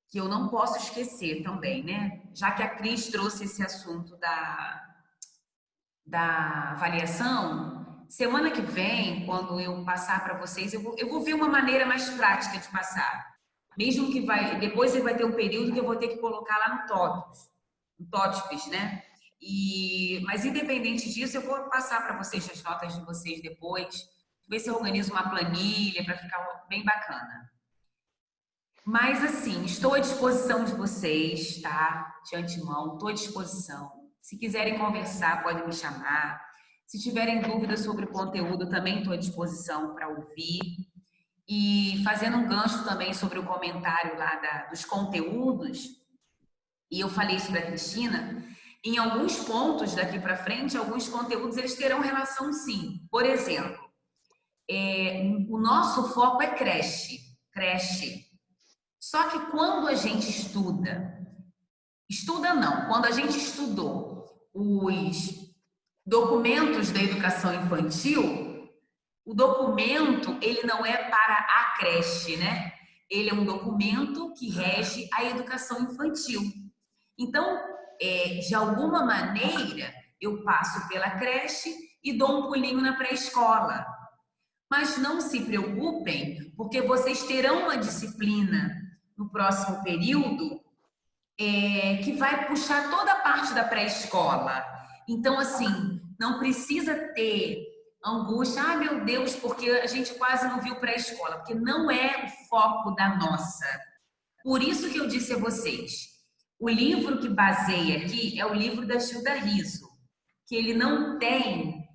que eu não posso esquecer também, né? Já que a Cris trouxe esse assunto da avaliação, semana que vem, quando eu passar para vocês, eu vou ver uma maneira mais prática de passar. Mesmo que depois vai ter um período que eu vou ter que colocar lá no TOTPS, né? Mas independente disso, eu vou passar para vocês as notas de vocês depois, ver se eu organizo uma planilha para ficar bem bacana. Mas assim, estou à disposição de vocês, tá? De antemão, estou à disposição. Se quiserem conversar, podem me chamar. Se tiverem dúvidas sobre o conteúdo, também estou à disposição para ouvir. E fazendo um gancho também sobre o comentário lá dos conteúdos, e eu falei isso para a Cristina, em alguns pontos daqui para frente, alguns conteúdos eles terão relação sim. Por exemplo, o nosso foco é creche. Só que quando a gente estuda não, quando a gente estudou os documentos da educação infantil, o documento ele não é para a creche, né? Ele é um documento que rege a educação infantil. Então, de alguma maneira, eu passo pela creche e dou um pulinho na pré-escola. Mas não se preocupem, porque vocês terão uma disciplina no próximo período que vai puxar toda a parte da pré-escola. Então, assim, não precisa ter angústia, ah, meu Deus, porque a gente quase não viu pré-escola, porque não é o foco da nossa. Por isso que eu disse a vocês, o livro que baseia aqui é o livro da Gilda Riso, que ele não tem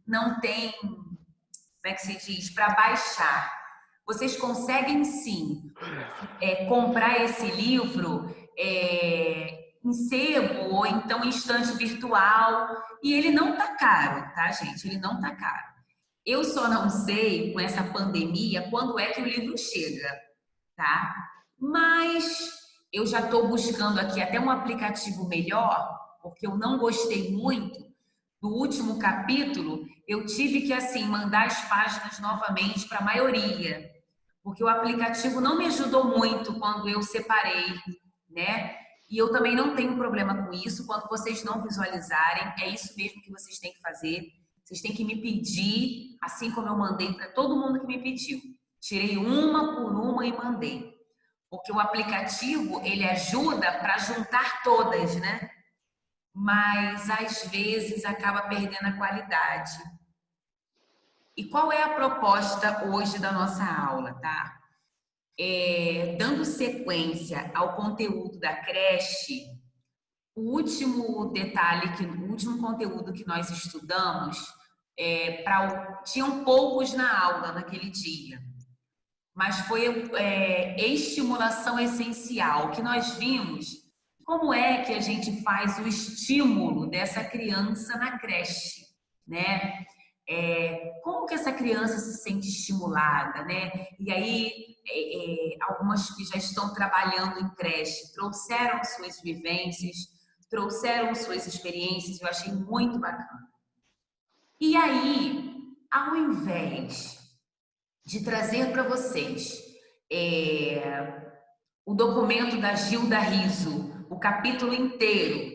não tem, como é que se diz, para baixar. Vocês conseguem sim comprar esse livro em sebo ou então em estante virtual, e ele não tá caro, tá, gente? Ele não tá caro. Eu só não sei, com essa pandemia, quando é que o livro chega, tá? Mas eu já estou buscando aqui até um aplicativo melhor, porque eu não gostei muito do último capítulo. Eu tive que, assim, mandar as páginas novamente para a maioria, porque o aplicativo não me ajudou muito quando eu separei, né? E eu também não tenho problema com isso. Quando vocês não visualizarem, é isso mesmo que vocês têm que fazer. Vocês têm que me pedir, assim como eu mandei para todo mundo que me pediu. Tirei uma por uma e mandei. Porque o aplicativo, ele ajuda para juntar todas, né? Mas, às vezes, acaba perdendo a qualidade. E qual é a proposta hoje da nossa aula, tá? Dando sequência ao conteúdo da creche, o último o último conteúdo que nós estudamos, tinham poucos na aula naquele dia, mas foi estimulação essencial, que nós vimos como é que a gente faz o estímulo dessa criança na creche, né? Como que essa criança se sente estimulada, né? E aí, algumas que já estão trabalhando em creche trouxeram suas vivências, trouxeram suas experiências, eu achei muito bacana. E aí, ao invés de trazer para vocês o documento da Gilda Riso, o capítulo inteiro,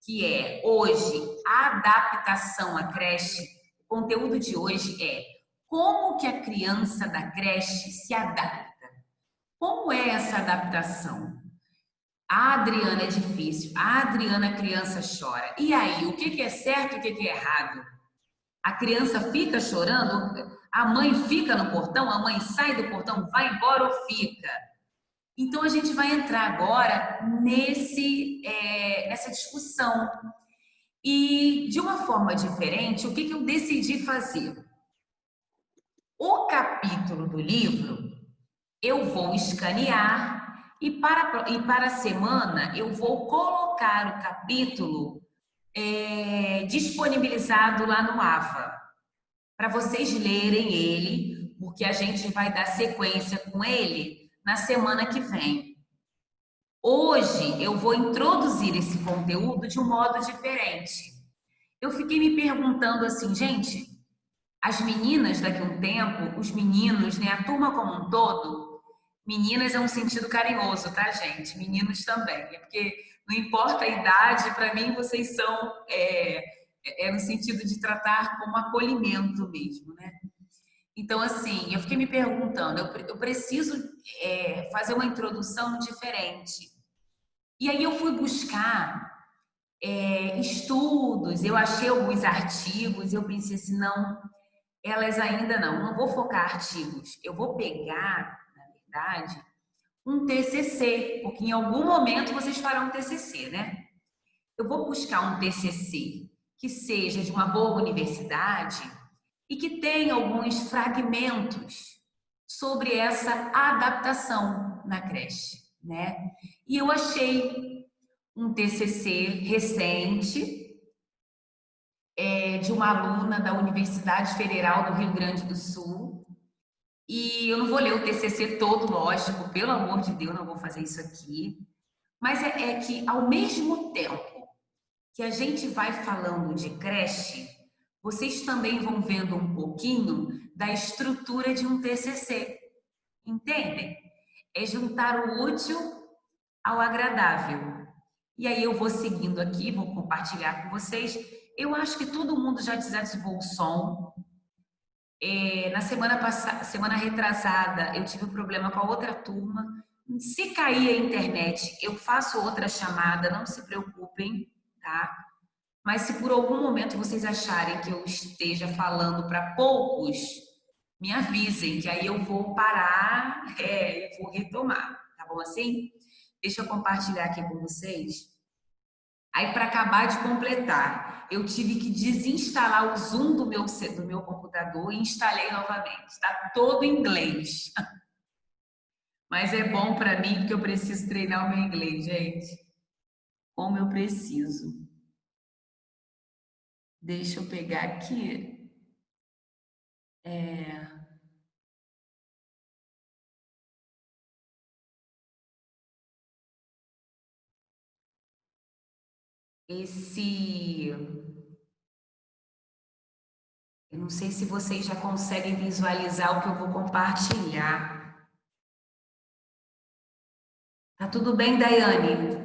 que é hoje a adaptação à creche, o conteúdo de hoje é como que a criança da creche se adapta. Como é essa adaptação? A Adriana é difícil, a Adriana a criança chora. E aí, o que é certo e o que é errado? A criança fica chorando, a mãe fica no portão, a mãe sai do portão, vai embora ou fica? Então, a gente vai entrar agora nessa discussão. E, de uma forma diferente, o que eu decidi fazer? O capítulo do livro, eu vou escanear e para a semana, eu vou colocar o capítulo disponibilizado lá no AVA, para vocês lerem ele, porque a gente vai dar sequência com ele na semana que vem. Hoje eu vou introduzir esse conteúdo de um modo diferente. Eu fiquei me perguntando assim, gente, as meninas daqui a um tempo, os meninos, né, a turma como um todo, Meninas é um sentido carinhoso, tá, gente? Meninos também. É porque não importa a idade, para mim vocês são no sentido de tratar como acolhimento mesmo, né? Então, assim, eu fiquei me perguntando, eu preciso fazer uma introdução diferente. E aí eu fui buscar estudos, eu achei alguns artigos, eu pensei assim, não, elas ainda não vou focar artigos, eu vou pegar, na verdade, um TCC, porque em algum momento vocês farão um TCC, né? Eu vou buscar um TCC que seja de uma boa universidade e que tenha alguns fragmentos sobre essa adaptação na creche, né? E eu achei um TCC recente de uma aluna da Universidade Federal do Rio Grande do Sul. E eu não vou ler o TCC todo, lógico, pelo amor de Deus, não vou fazer isso aqui. Mas é que, ao mesmo tempo que a gente vai falando de creche, vocês também vão vendo um pouquinho da estrutura de um TCC. Entendem? É juntar o útil ao agradável. E aí eu vou seguindo aqui, vou compartilhar com vocês. Eu acho que todo mundo já desativou o som. Na semana passada, semana retrasada, eu tive um problema com a outra turma. Se cair a internet, eu faço outra chamada, não se preocupem, tá? Mas se por algum momento vocês acharem que eu esteja falando para poucos, me avisem, que aí eu vou parar, eu vou retomar, tá bom assim? Deixa eu compartilhar aqui com vocês. Aí, para acabar de completar, eu tive que desinstalar o Zoom do meu computador e instalei novamente. Está todo em inglês. Mas é bom para mim porque eu preciso treinar o meu inglês, gente. Como eu preciso. Deixa eu pegar aqui. Esse. Eu não sei se vocês já conseguem visualizar o que eu vou compartilhar. Tá tudo bem, Daiane?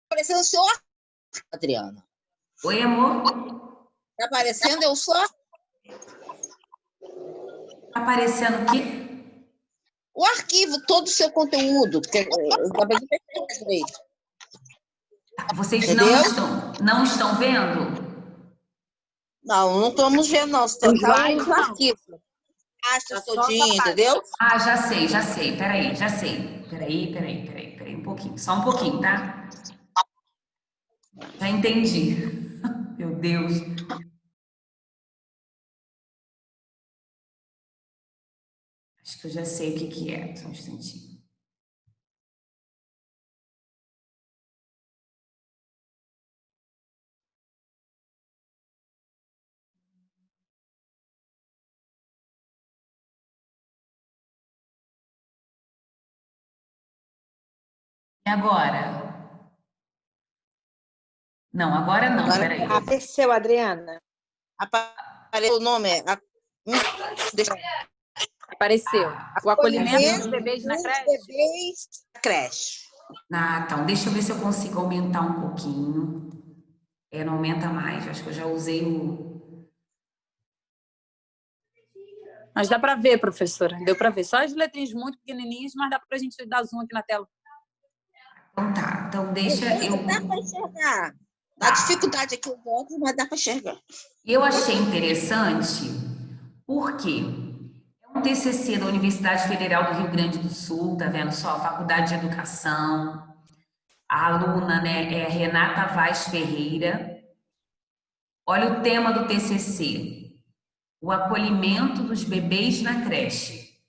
Aparecendo o seu Adriana. Oi, amor? Tá aparecendo eu só? Tá aparecendo o quê? O arquivo, todo o seu conteúdo. Porque Vocês entendeu? não estão vendo? Não estamos vendo, não. Tá os arquivos. Pastas todinho, entendeu? Ah, já sei. Peraí, já sei. Peraí, um pouquinho. Só um pouquinho, tá? Já entendi. Meu Deus. Acho que eu já sei o que é. Só um instantinho. E agora? Não, agora não, peraí. Apareceu, Adriana. Apareceu o nome. Apareceu. O acolhimento dos bebês na creche. Ah, então, deixa eu ver se eu consigo aumentar um pouquinho. Não aumenta mais, acho que eu já usei o... Mas dá para ver, professora. Deu para ver. Só as letrinhas muito pequenininhas, mas dá para a gente dar zoom aqui na tela. Então tá, então deixa eu... Dá para enxergar. Dá dificuldade aqui o óculos, mas dá para enxergar. Eu achei interessante porque é um TCC da Universidade Federal do Rio Grande do Sul, tá vendo só? Faculdade de Educação. A aluna, né, é Renata Vaz Ferreira. Olha o tema do TCC. O acolhimento dos bebês na creche.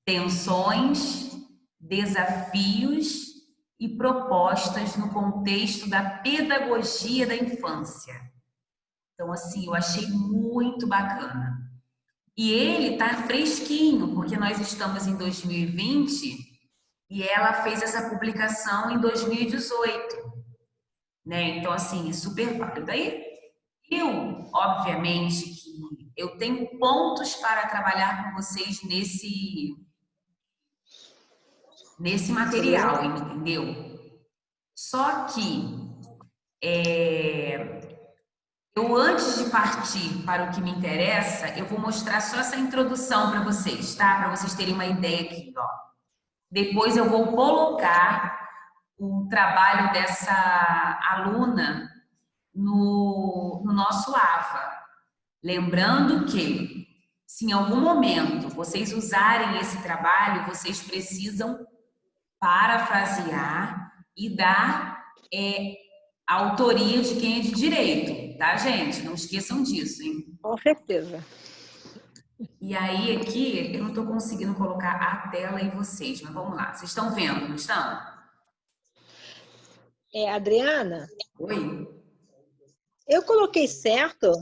Tensões, desafios e propostas no contexto da pedagogia da infância. Então, assim, eu achei muito bacana. E ele tá fresquinho, porque nós estamos em 2020 e ela fez essa publicação em 2018, né? Então, assim, é super válido. Aí, obviamente, que eu tenho pontos para trabalhar com vocês nesse material, entendeu? Só que eu, antes de partir para o que me interessa, eu vou mostrar só essa introdução para vocês, tá? Para vocês terem uma ideia aqui, ó. Depois eu vou colocar o trabalho dessa aluna no nosso AVA. Lembrando que, se em algum momento vocês usarem esse trabalho, vocês precisam parafrasear e dar a autoria de quem é de direito, tá, gente? Não esqueçam disso, hein? Com certeza. E aí, aqui, eu não estou conseguindo colocar a tela em vocês, mas vamos lá. Vocês estão vendo, não estão? Adriana, Oi? eu coloquei certo,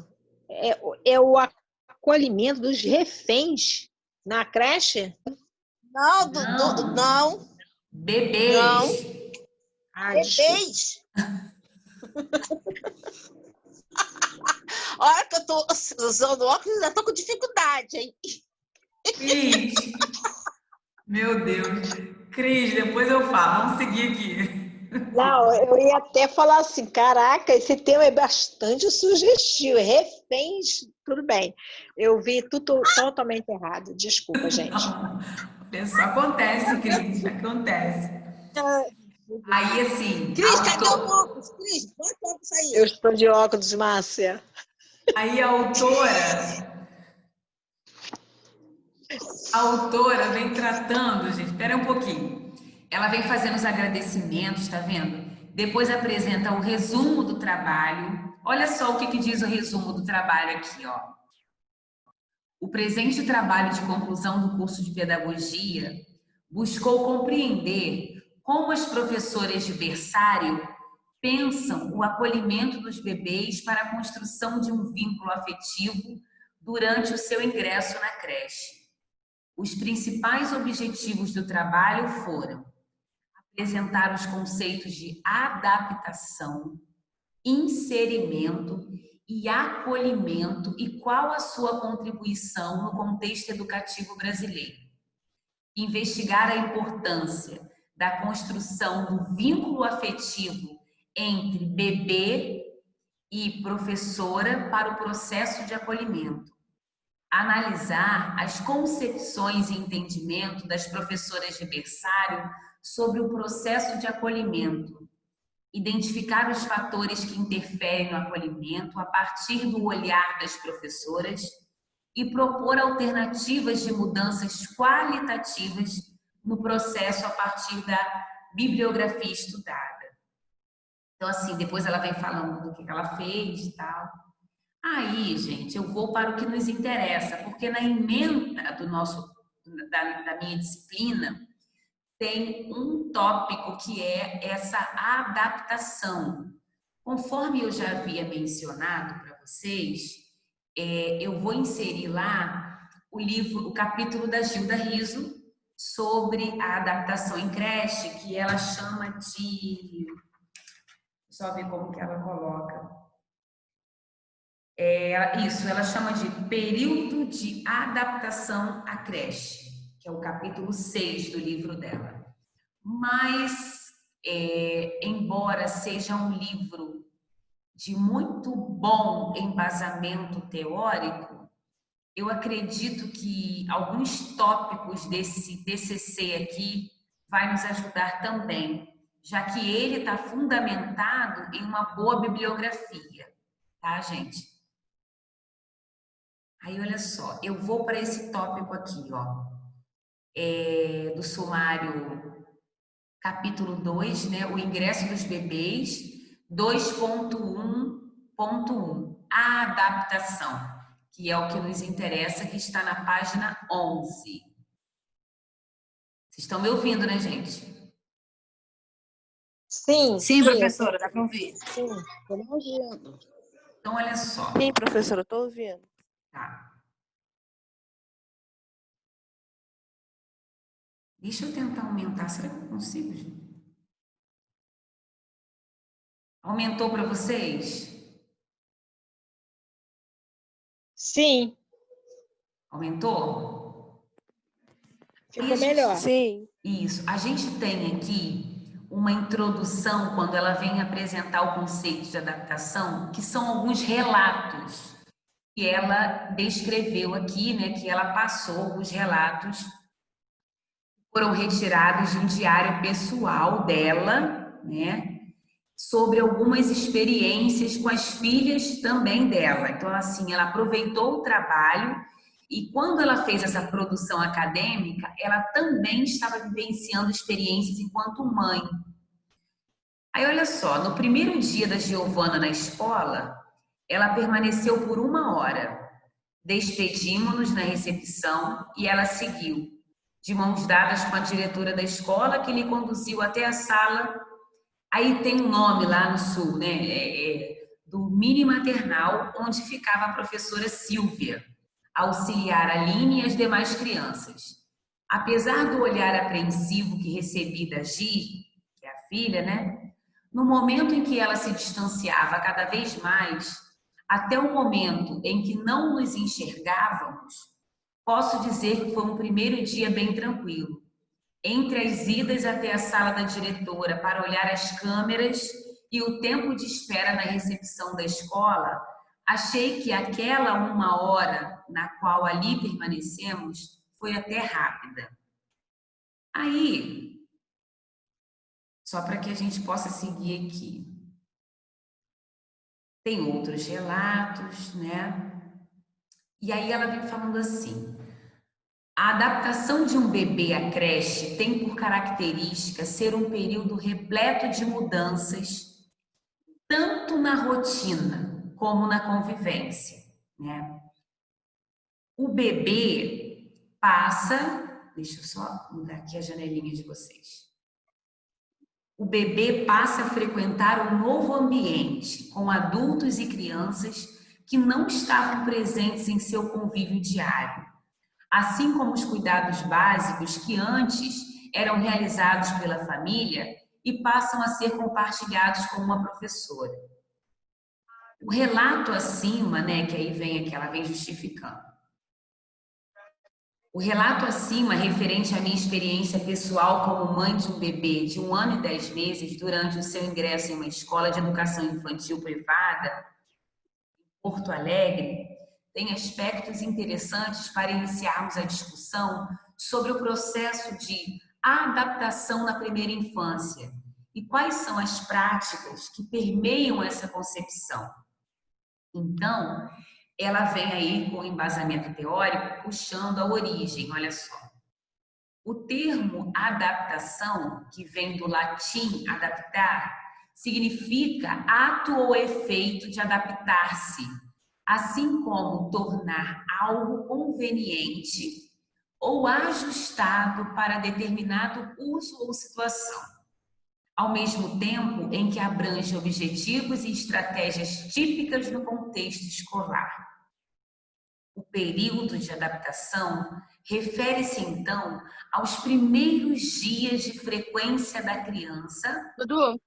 o acolhimento dos reféns na creche? Não, não. Bebês. Não. Bebês. Olha que eu tô usando óculos, já tô com dificuldade, hein? Cris. Meu Deus. Cris, depois eu falo. Vamos seguir aqui. Não, eu ia até falar assim, caraca, esse tema é bastante sugestivo. Reféns, tudo bem. Eu vi tudo totalmente errado. Desculpa, gente. Isso acontece, Cris. Acontece. Aí, assim... Cris, cadê o óculos? Cris, bota o óculos aí. Eu estou de óculos, Márcia. Aí a autora vem tratando, gente, espera um pouquinho. Ela vem fazendo os agradecimentos, tá vendo? Depois apresenta o resumo do trabalho. Olha só o que diz o resumo do trabalho aqui, ó. O presente trabalho de conclusão do curso de pedagogia buscou compreender como as professoras de berçário pensam o acolhimento dos bebês para a construção de um vínculo afetivo durante o seu ingresso na creche. Os principais objetivos do trabalho foram apresentar os conceitos de adaptação, inserimento e acolhimento e qual a sua contribuição no contexto educativo brasileiro. Investigar a importância da construção do vínculo afetivo entre bebê e professora para o processo de acolhimento. Analisar as concepções e entendimento das professoras de berçário sobre o processo de acolhimento. Identificar os fatores que interferem no acolhimento a partir do olhar das professoras e propor alternativas de mudanças qualitativas no processo a partir da bibliografia estudada. Então, assim, depois ela vem falando do que ela fez e tal. Aí, gente, eu vou para o que nos interessa, porque na ementa da minha disciplina tem um tópico que é essa adaptação. Conforme eu já havia mencionado para vocês, eu vou inserir lá o capítulo da Gilda Riso sobre a adaptação em creche, que ela chama de... Só ver como que ela coloca. Ela chama de período de adaptação à creche, que é o capítulo 6 do livro dela. Mas, embora seja um livro de muito bom embasamento teórico, eu acredito que alguns tópicos desse TCC aqui vai nos ajudar também, já que ele está fundamentado em uma boa bibliografia, tá, gente? Aí, olha só, eu vou para esse tópico aqui, ó, do sumário capítulo 2, né, o ingresso dos bebês, 2.1.1, a adaptação, que é o que nos interessa, que está na página 11. Vocês estão me ouvindo, né, gente? Sim. Sim, professora, dá para ouvir. Sim, estou ouvindo. Então, olha só. Sim, professora, estou ouvindo. Tá. Deixa eu tentar aumentar. Será que eu consigo, gente? Aumentou para vocês? Sim. Aumentou? Ficou melhor. Sim. Isso. A gente tem aqui uma introdução, quando ela vem apresentar o conceito de adaptação, que são alguns relatos que ela descreveu aqui, né? Que ela passou, os relatos foram retirados de um diário pessoal dela, né? Sobre algumas experiências com as filhas também dela. Então, assim, ela aproveitou o trabalho e quando ela fez essa produção acadêmica, ela também estava vivenciando experiências enquanto mãe. Aí, olha só, no primeiro dia da Giovana na escola, ela permaneceu por 1 hora. Despedimos-nos na recepção e ela seguiu, de mãos dadas com a diretora da escola, que lhe conduziu até a sala. Aí tem um nome lá no sul, né? Do mini maternal, onde ficava a professora Silvia, auxiliar a Aline e as demais crianças. Apesar do olhar apreensivo que recebi da Gi, que é a filha, né? No momento em que ela se distanciava cada vez mais, até o momento em que não nos enxergávamos, posso dizer que foi um primeiro dia bem tranquilo. Entre as idas até a sala da diretora para olhar as câmeras e o tempo de espera na recepção da escola, achei que aquela 1 hora na qual ali permanecemos foi até rápida. Aí, só para que a gente possa seguir aqui, tem outros relatos, né? E aí ela vem falando assim: a adaptação de um bebê à creche tem por característica ser um período repleto de mudanças, tanto na rotina como na convivência, né? O bebê passa, deixa eu só mudar aqui a janelinha de vocês. O bebê passa a frequentar um novo ambiente com adultos e crianças que não estavam presentes em seu convívio diário, assim como os cuidados básicos que antes eram realizados pela família e passam a ser compartilhados com uma professora. O relato acima, né, que aí vem aqui, ela vem justificando. O relato acima, referente à minha experiência pessoal como mãe de um bebê de 1 ano e 10 meses durante o seu ingresso em uma escola de educação infantil privada, em Porto Alegre, tem aspectos interessantes para iniciarmos a discussão sobre o processo de adaptação na primeira infância e quais são as práticas que permeiam essa concepção. Então, ela vem aí com embasamento teórico puxando a origem, olha só. O termo adaptação, que vem do latim adaptar, significa ato ou efeito de adaptar-se, assim como tornar algo conveniente ou ajustado para determinado uso ou situação, ao mesmo tempo em que abrange objetivos e estratégias típicas no contexto escolar. O período de adaptação refere-se, então, aos primeiros dias de frequência da criança. Dudu.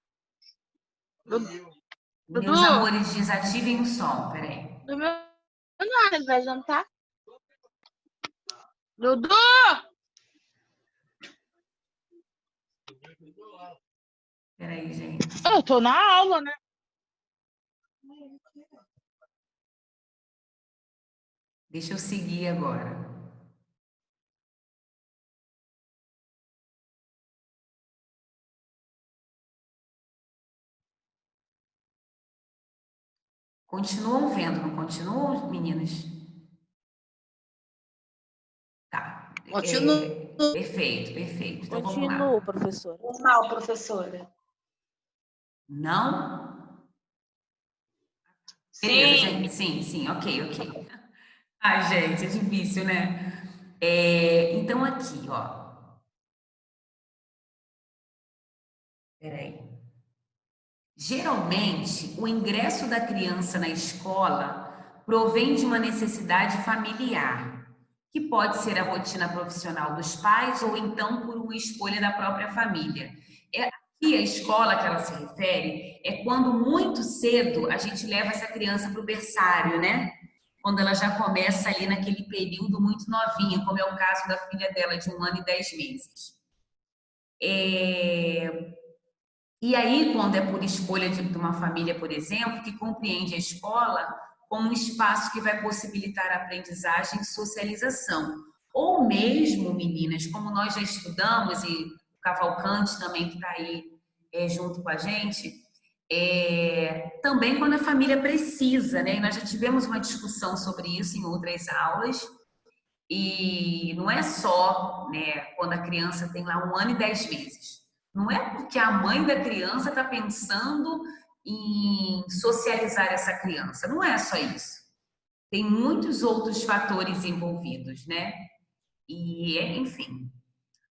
Meus amores, desativem o som, peraí. Do meu não, ele vai jantar. Dudu! Peraí, gente. Eu tô na aula, né? Deixa eu seguir agora. Continuam vendo, não continuam, meninas? Tá. Continua. Perfeito, perfeito. Então vamos lá. Continua, professora. Normal, professora. Não? Sim. Beleza, gente. Sim, ok. Ai, gente, é difícil, né? Então aqui, ó. Peraí. Geralmente, o ingresso da criança na escola provém de uma necessidade familiar, que pode ser a rotina profissional dos pais ou então por uma escolha da própria família. Aqui a escola que ela se refere é quando muito cedo a gente leva essa criança para o berçário, né? quando ela já começa ali naquele período muito novinha, como é o caso da filha dela, de 1 ano e 10 meses. E aí, quando é por escolha de uma família, por exemplo, que compreende a escola como um espaço que vai possibilitar a aprendizagem e socialização. Ou mesmo, meninas, como nós já estudamos, e o Cavalcante também que está aí junto com a gente, também quando a família precisa, né? E nós já tivemos uma discussão sobre isso em outras aulas, e não é só, né, quando a criança tem lá 1 ano e 10 meses. Não é porque a mãe da criança está pensando em socializar essa criança. Não é só isso. Tem muitos outros fatores envolvidos, né? E, enfim,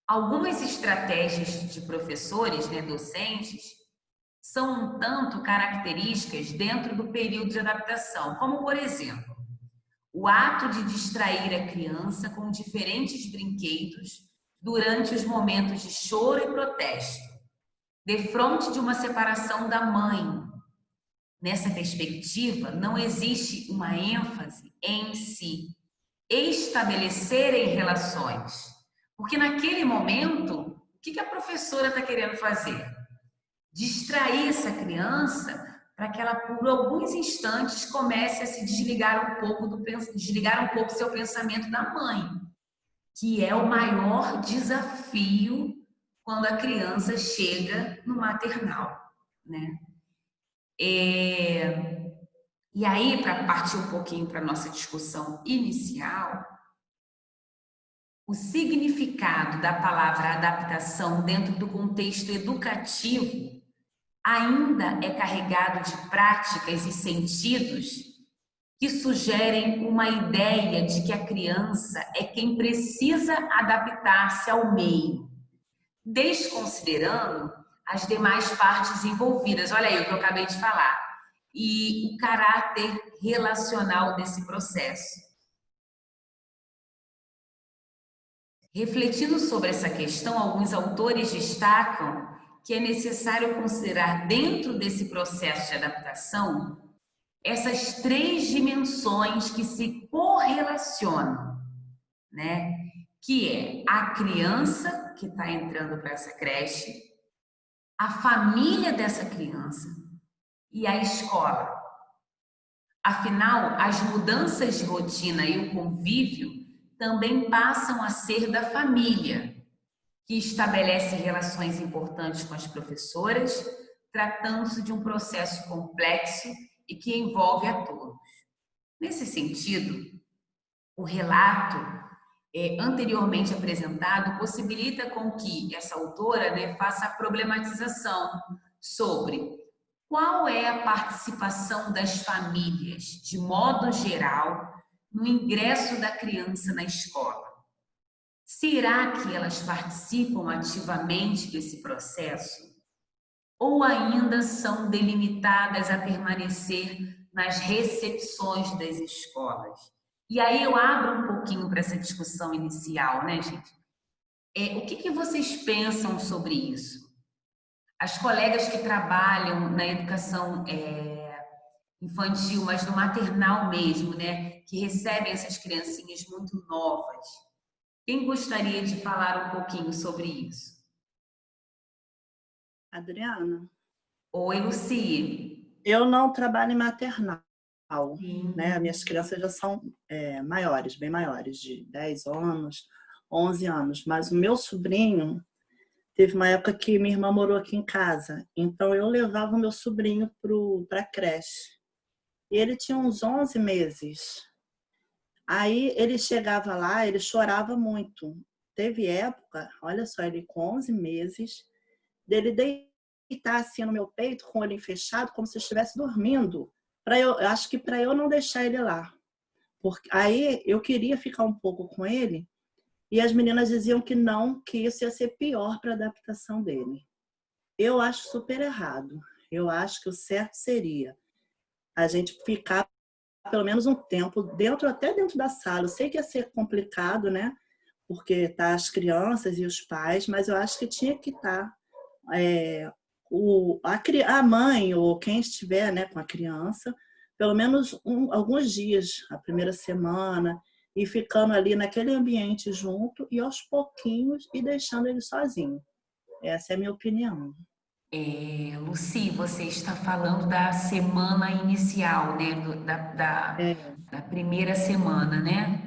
algumas estratégias de professores, né, docentes, são um tanto características dentro do período de adaptação, como, por exemplo, o ato de distrair a criança com diferentes brinquedos durante os momentos de choro e protesto, defronte de uma separação da mãe. Nessa perspectiva, não existe uma ênfase em se estabelecerem relações. Porque naquele momento, o que a professora está querendo fazer? Distrair essa criança para que ela, por alguns instantes, comece a se desligar um pouco seu pensamento da mãe, que é o maior desafio quando a criança chega no maternal, né? E aí, para partir um pouquinho para a nossa discussão inicial, o significado da palavra adaptação dentro do contexto educativo ainda é carregado de práticas e sentidos que sugerem uma ideia de que a criança é quem precisa adaptar-se ao meio, desconsiderando as demais partes envolvidas. Olha aí o que eu acabei de falar. E o caráter relacional desse processo. Refletindo sobre essa questão, alguns autores destacam que é necessário considerar dentro desse processo de adaptação essas 3 dimensões que se correlacionam, né? Que é a criança que está entrando para essa creche, a família dessa criança e a escola. Afinal, as mudanças de rotina e o convívio também passam a ser da família, que estabelece relações importantes com as professoras, tratando-se de um processo complexo e que envolve a todos. Nesse sentido, o relato anteriormente apresentado possibilita com que essa autora, né, faça a problematização sobre qual é a participação das famílias, de modo geral, no ingresso da criança na escola. Será que elas participam ativamente desse processo? Ou ainda são delimitadas a permanecer nas recepções das escolas? E aí eu abro um pouquinho para essa discussão inicial, né, gente? O que vocês pensam sobre isso? As colegas que trabalham na educação infantil, mas no maternal mesmo, né? Que recebem essas criancinhas muito novas. Quem gostaria de falar um pouquinho sobre isso? Adriana. Oi, Luci. Eu não trabalho em maternal, né? Minhas crianças já são maiores, bem maiores, de 10 anos, 11 anos. Mas o meu sobrinho, teve uma época que minha irmã morou aqui em casa. Então, eu levava o meu sobrinho para a creche. E ele tinha uns 11 meses. Aí, ele chegava lá, ele chorava muito. Teve época, olha só, ele com 11 meses, dele deitar assim no meu peito, com o olho fechado, como se estivesse dormindo. Acho que para eu não deixar ele lá. Porque aí, eu queria ficar um pouco com ele, e as meninas diziam que não, que isso ia ser pior para a adaptação dele. Eu acho super errado. Eu acho que o certo seria a gente ficar pelo menos um tempo até dentro da sala. Eu sei que ia ser complicado, né? Porque tá as crianças e os pais, mas eu acho que tinha que estar a mãe ou quem estiver, né, com a criança pelo menos alguns dias, a primeira semana, e ficando ali naquele ambiente junto e aos pouquinhos e deixando ele sozinho. Essa é a minha opinião. Lucy, você está falando da semana inicial, né? Da primeira semana, né?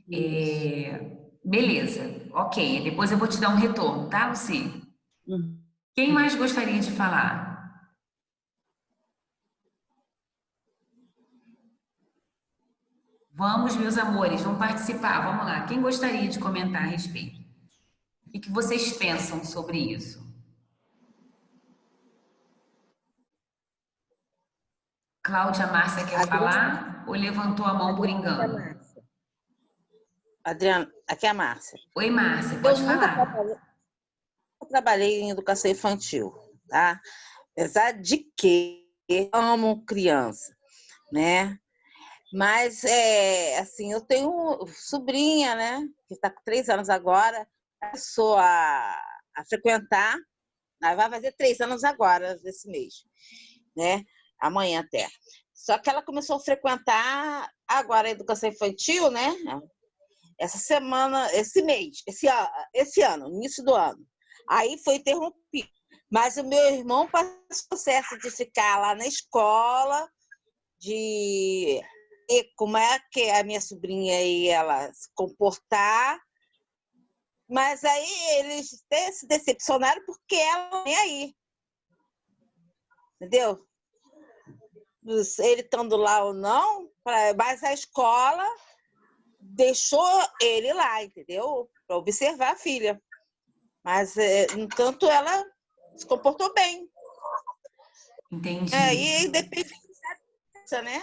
Isso. Beleza, ok. Depois eu vou te dar um retorno, tá, Lucy? Uhum. Quem mais gostaria de falar? Vamos, meus amores, vamos participar. Vamos lá. Quem gostaria de comentar a respeito? O que vocês pensam sobre isso? Cláudia Márcia quer falar ou levantou a mão por engano? Adriana, aqui é a Márcia. Oi, Márcia, Eu pode nunca falar. trabalhei em educação infantil, tá? Apesar de que amo criança, né? Mas, assim, eu tenho sobrinha, né? Que está com 3 anos agora, começou a frequentar, vai fazer 3 anos agora, desse mês, né? Amanhã até. Só que ela começou a frequentar agora a educação infantil, né? Essa semana, esse mês, esse ano, início do ano. Aí foi interrompido. Mas o meu irmão passou o processo de ficar lá na escola, de como é que a minha sobrinha ia ela se comportar. Mas aí eles se decepcionaram porque ela nem aí. Entendeu? Ele estando lá ou não, mas a escola deixou ele lá, entendeu? Para observar a filha. Mas, no entanto, ela se comportou bem. Entendi. E depende né?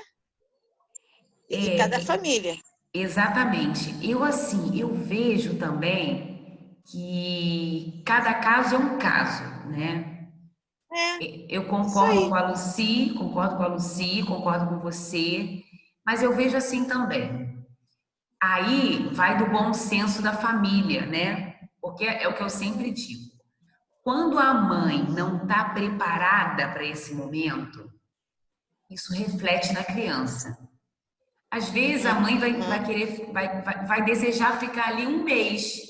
E de cada família. Exatamente. Eu vejo também que cada caso é um caso, né? Eu Isso aí. concordo com a Lucy, concordo com você, mas eu vejo assim também. Aí vai do bom senso da família, né? Porque é o que eu sempre digo. Quando a mãe não está preparada para esse momento, isso reflete na criança. Às vezes a mãe vai desejar ficar ali um mês.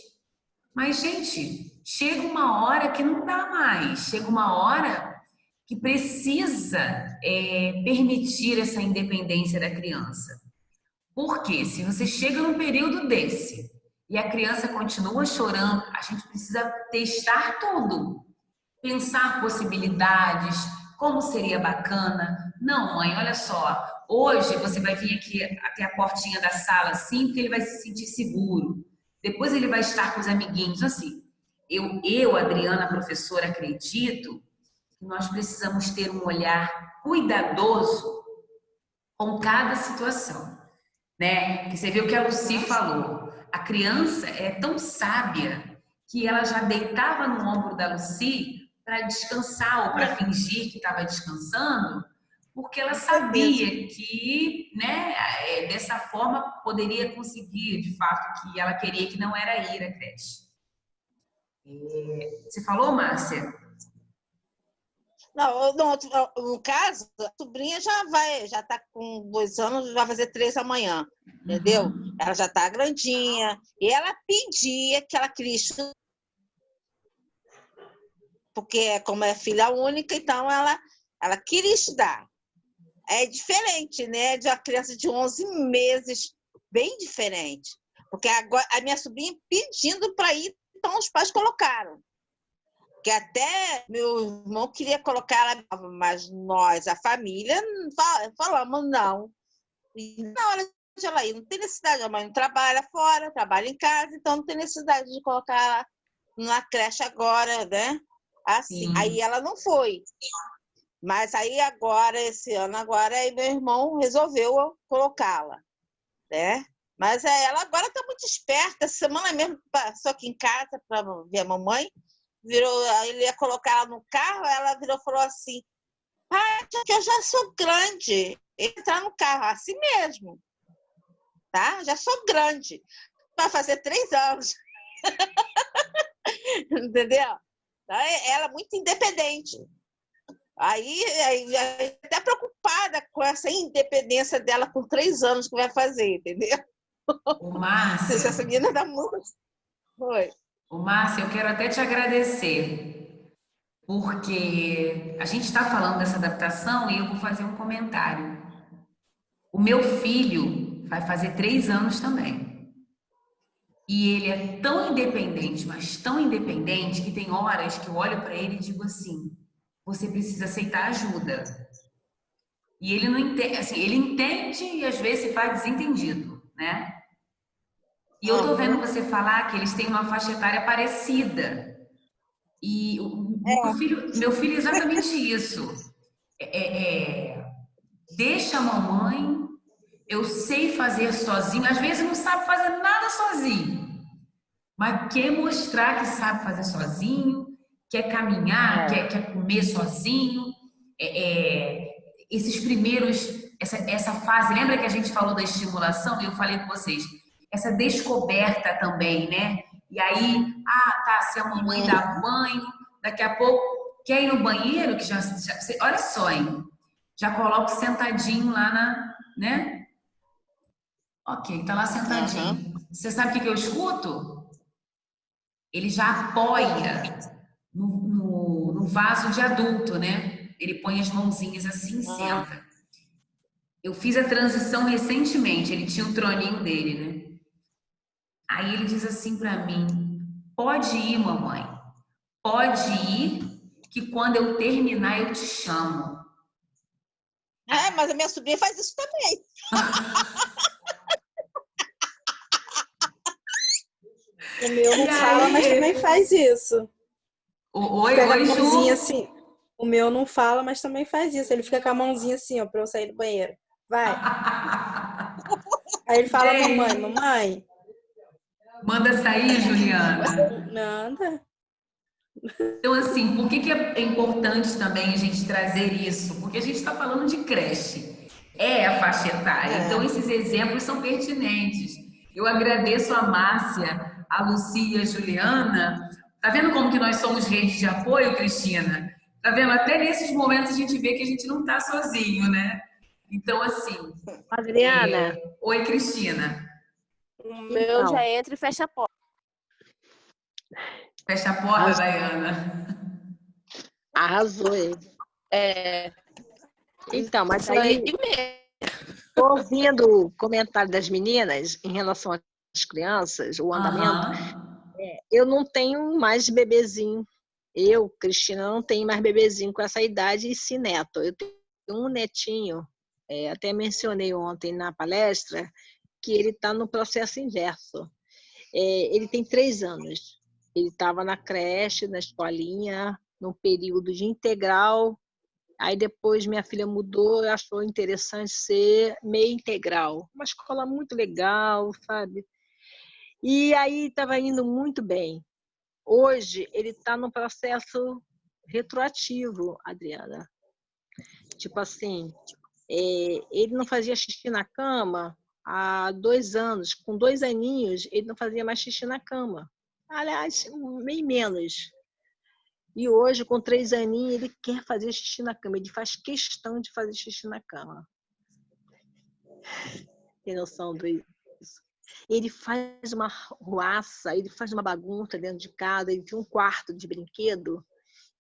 Mas, gente, chega uma hora que não dá mais. Chega uma hora que precisa permitir essa independência da criança. Porque se você chega num período desse e a criança continua chorando, a gente precisa testar tudo. Pensar possibilidades, como seria bacana. Não, mãe, olha só, hoje você vai vir aqui até a portinha da sala assim, porque ele vai se sentir seguro. Depois ele vai estar com os amiguinhos assim. Adriana, professora, acredito que nós precisamos ter um olhar cuidadoso com cada situação, né? Que você viu o que a Lucy falou. A criança é tão sábia que ela já deitava no ombro da Lucy para descansar ou para fingir que estava descansando, porque ela sabia que, né, dessa forma poderia conseguir, de fato, o que ela queria, que não era ir à creche. Você falou, Márcia? Não, no caso, a sobrinha já está com 2 anos, vai fazer 3 amanhã, entendeu? Ela já está grandinha, e ela pedia que ela queria estudar, porque como é filha única, então ela queria estudar. É diferente, né, de uma criança de 11 meses, bem diferente. Porque agora a minha sobrinha pedindo para ir, então os pais colocaram. Que até meu irmão queria colocar ela, mas nós, a família, falamos não. E na hora de ela ir, não tem necessidade, a mãe não trabalha fora, trabalha em casa, então não tem necessidade de colocar ela na creche agora, né? Assim, aí ela não foi. Mas aí agora, esse ano agora, aí meu irmão resolveu colocá-la, né? Mas ela agora está muito esperta, essa semana mesmo passou aqui em casa para ver a mamãe, ele ia colocar ela no carro, ela virou e falou assim, que eu já sou grande, entrar no carro, assim mesmo, tá? Já sou grande, vai fazer 3 anos, entendeu? Então, ela é muito independente, Aí até preocupada com essa independência dela com 3 anos que vai fazer, entendeu? Ô, Márcia, Essa menina dá muito. Foi. ô, Márcia, eu quero até te agradecer, porque a gente está falando dessa adaptação e eu vou fazer um comentário. O meu filho vai fazer 3 anos também. E ele é tão independente, mas tão independente, que tem horas que eu olho para ele e digo assim: você precisa aceitar ajuda. E ele não entende, assim, ele entende e às vezes se faz desentendido, né? E eu tô vendo você falar que eles têm uma faixa etária parecida. E o meu filho é exatamente isso. Deixa a mamãe, eu sei fazer sozinho. Às vezes não sabe fazer nada sozinho, mas quer mostrar que sabe fazer sozinho, quer caminhar, quer comer sozinho. Esses primeiros, essa fase, lembra que a gente falou da estimulação? E eu falei com vocês, essa descoberta também, né? E aí, tá, se a mamãe dá banho, daqui a pouco quer ir no banheiro, que já olha só, hein? Já coloco sentadinho lá né? Ok, tá lá sentadinho. Você sabe o que eu escuto? Ele já apoia no vaso de adulto, né? Ele põe as mãozinhas assim e senta. Eu fiz a transição recentemente, ele tinha o troninho dele, né? Aí ele diz assim pra mim: pode ir, mamãe, pode ir, que quando eu terminar eu te chamo. Mas a minha sobrinha faz isso também. O meu não fala, mas também faz isso. Oi, mãozinha Ju. assim. O meu não fala, mas também faz isso. Ele fica com a mãozinha assim, ó, pra eu sair do banheiro. Vai. Aí ele fala, mamãe. Manda sair, Juliana. Manda. Então, assim, por que é importante também a gente trazer isso? Porque a gente está falando de creche, é a faixa etária. Então, esses exemplos são pertinentes. Eu agradeço a Márcia, a Lucia e a Juliana. Tá vendo como que nós somos rede de apoio, Cristina? Tá vendo? Até nesses momentos a gente vê que a gente não tá sozinho, né? Então, assim... Adriana. Oi, Cristina. O meu já entra e fecha a porta. Fecha a porta, Dayana. Arrasou ele. Então, mas Aí aí, tô ouvindo o comentário das meninas em relação às crianças, o andamento. Eu não tenho mais bebezinho. Eu, Cristina, não tenho mais bebezinho com essa idade e sim neto. Eu tenho um netinho, até mencionei ontem na palestra, que ele está no processo inverso. Ele tem 3 anos. Ele estava na creche, na escolinha, num período de integral. Aí depois minha filha mudou e achou interessante ser meio integral. Uma escola muito legal, sabe? E aí estava indo muito bem. Hoje ele está no processo retroativo, Adriana. Tipo assim, ele não fazia xixi na cama há 2 anos. Com 2 aninhos, ele não fazia mais xixi na cama. Aliás, bem menos. E hoje, com 3 aninhos, ele quer fazer xixi na cama. Ele faz questão de fazer xixi na cama. Tem noção disso? Ele faz uma ruaça, ele faz uma bagunça dentro de casa. Ele tem um quarto de brinquedo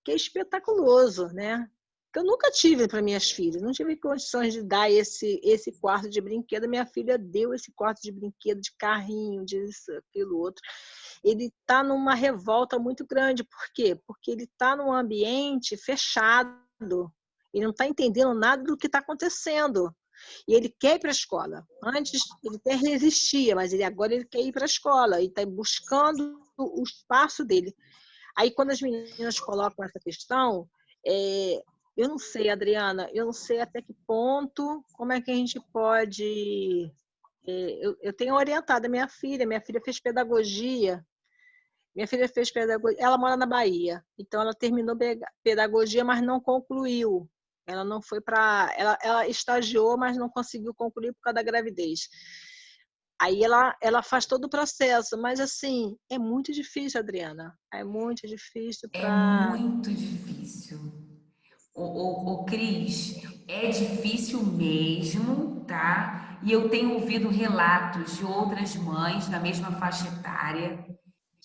que é espetaculoso, né? Eu nunca tive para minhas filhas. Não tive condições de dar esse quarto de brinquedo. Minha filha deu esse quarto de brinquedo, de carrinho, disso, aquilo, outro. Ele está numa revolta muito grande. Por quê? Porque ele está num ambiente fechado. Ele não está entendendo nada do que está acontecendo. E ele quer ir para a escola. Antes, ele até resistia, mas agora ele quer ir para a escola. E está buscando o espaço dele. Aí, quando as meninas colocam essa questão, eu não sei, Adriana, eu não sei até que ponto, como é que a gente pode... Eu tenho orientado a minha filha fez pedagogia. Minha filha fez pedagogia, ela mora na Bahia, então ela terminou pedagogia, mas não concluiu. Ela não foi para... Ela estagiou, mas não conseguiu concluir por causa da gravidez. Aí ela faz todo o processo, mas assim, é muito difícil, Adriana. É muito difícil É muito difícil. Cris, é difícil mesmo, tá? E eu tenho ouvido relatos de outras mães da mesma faixa etária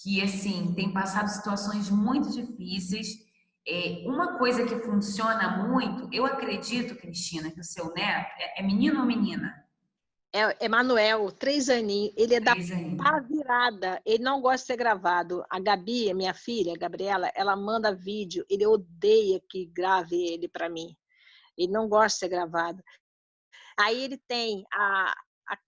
que, assim, têm passado situações muito difíceis. Uma coisa que funciona muito, eu acredito, Cristina, que o seu neto é menino ou menina? É Manuel, 3 aninhos. Ele é da 3 aninhos. pá virada. Ele não gosta de ser gravado. A Gabi, minha filha, a Gabriela, ela manda vídeo. Ele odeia que grave ele para mim. Ele não gosta de ser gravado. Aí ele tem a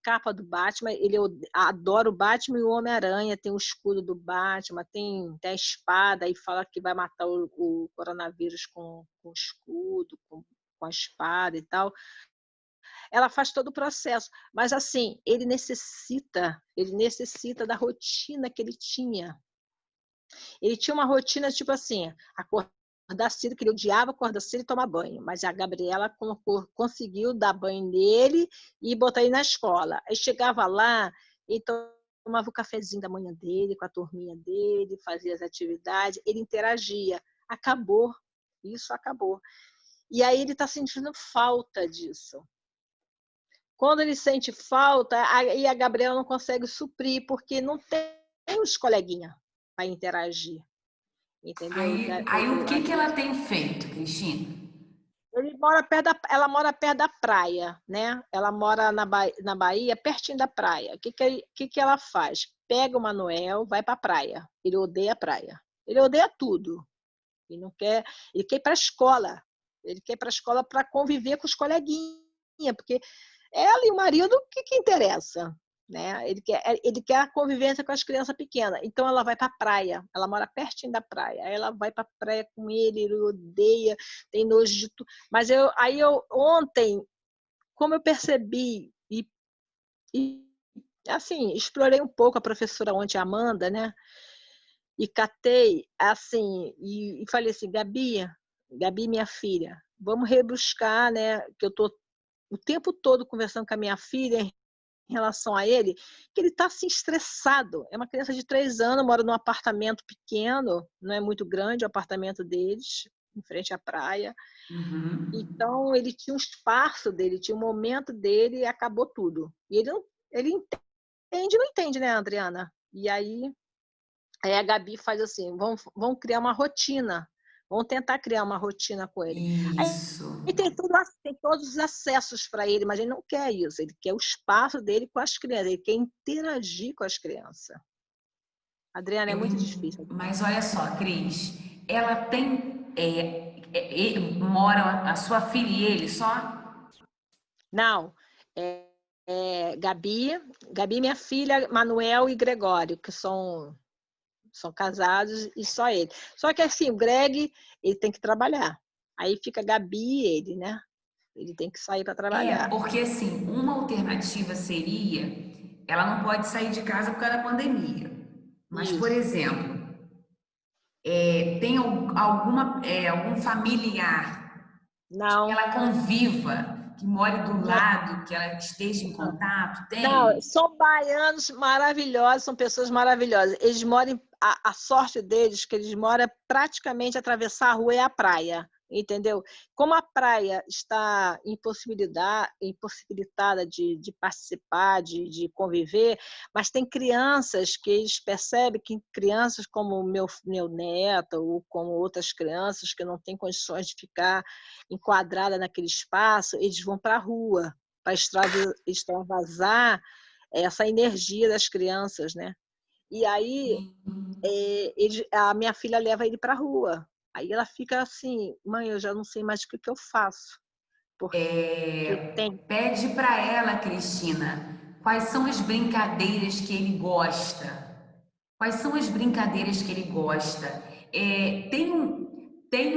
capa do Batman. Ele adora o Batman e o Homem-Aranha. Tem o escudo do Batman, tem a espada e fala que vai matar o coronavírus com o escudo, com a espada e tal. Ela faz todo o processo, mas assim, ele necessita da rotina que ele tinha. Ele tinha uma rotina tipo assim, acordar cedo, que ele odiava acordar cedo e tomar banho, mas a Gabriela conseguiu dar banho nele e botar ele na escola. Aí chegava lá, ele tomava o cafezinho da manhã dele, com a turminha dele, fazia as atividades, ele interagia. Acabou, isso acabou. E aí ele está sentindo falta disso. Quando ele sente falta, aí a Gabriela não consegue suprir, porque não tem os coleguinhas para interagir. Entendeu? Aí o que ela tem feito, Cristina? Ela mora perto da praia, né? Ela mora na Bahia, pertinho da praia. O que ela faz? Pega o Manuel, vai para a praia. Ele odeia a praia. Ele odeia tudo. Ele quer ir para a escola. Ele quer ir para a escola para conviver com os coleguinhas, porque ela e o marido, o que interessa? Né? Ele quer a convivência com as crianças pequenas. Então, ela vai para a praia. Ela mora pertinho da praia. Aí ela vai para a praia com ele odeia, tem nojo de tudo. Mas ontem, como eu percebi, e assim, explorei um pouco a professora ontem, a Amanda, né? E catei, assim, e falei assim, Gabi, minha filha, vamos rebuscar, né? Que eu estou o tempo todo conversando com a minha filha em relação a ele, que ele está assim estressado. É uma criança de 3 anos, mora num apartamento pequeno, não é muito grande o apartamento deles, em frente à praia. Uhum. Então, ele tinha um espaço dele, tinha um momento dele e acabou tudo. E ele entende, não entende, né, Adriana? E aí a Gabi faz assim, vamos criar uma rotina. Vamos tentar criar uma rotina com ele. Isso. E tem todos os acessos para ele, mas ele não quer isso. Ele quer o espaço dele com as crianças. Ele quer interagir com as crianças. Adriana, é muito difícil. Mas olha só, Cris, ela tem... moram a sua filha e ele só? Não. Gabi, minha filha, Manuel e Gregório, que são casados e só ele. Só que assim, o Greg, ele tem que trabalhar. Aí fica Gabi e ele, né? Ele tem que sair para trabalhar. Porque assim, uma alternativa seria, ela não pode sair de casa por causa da pandemia. Mas, Isso. por exemplo, tem algum familiar Não. que ela conviva, que more do lado, que ela esteja em contato? Tem? Não, são baianos maravilhosos, são pessoas maravilhosas. Eles moram, a sorte deles, que eles moram praticamente atravessar a rua e a praia, entendeu? Como a praia está impossibilitada de participar, de conviver, mas tem crianças que eles percebem que crianças como o meu neto ou como outras crianças que não têm condições de ficar enquadrada naquele espaço, eles vão para a rua para extravasar essa energia das crianças, né? E aí a minha filha leva ele para a rua. Aí ela fica assim, mãe, eu já não sei mais o que eu faço. Pede para ela, Cristina, quais são as brincadeiras que ele gosta. Quais são as brincadeiras que ele gosta? Tem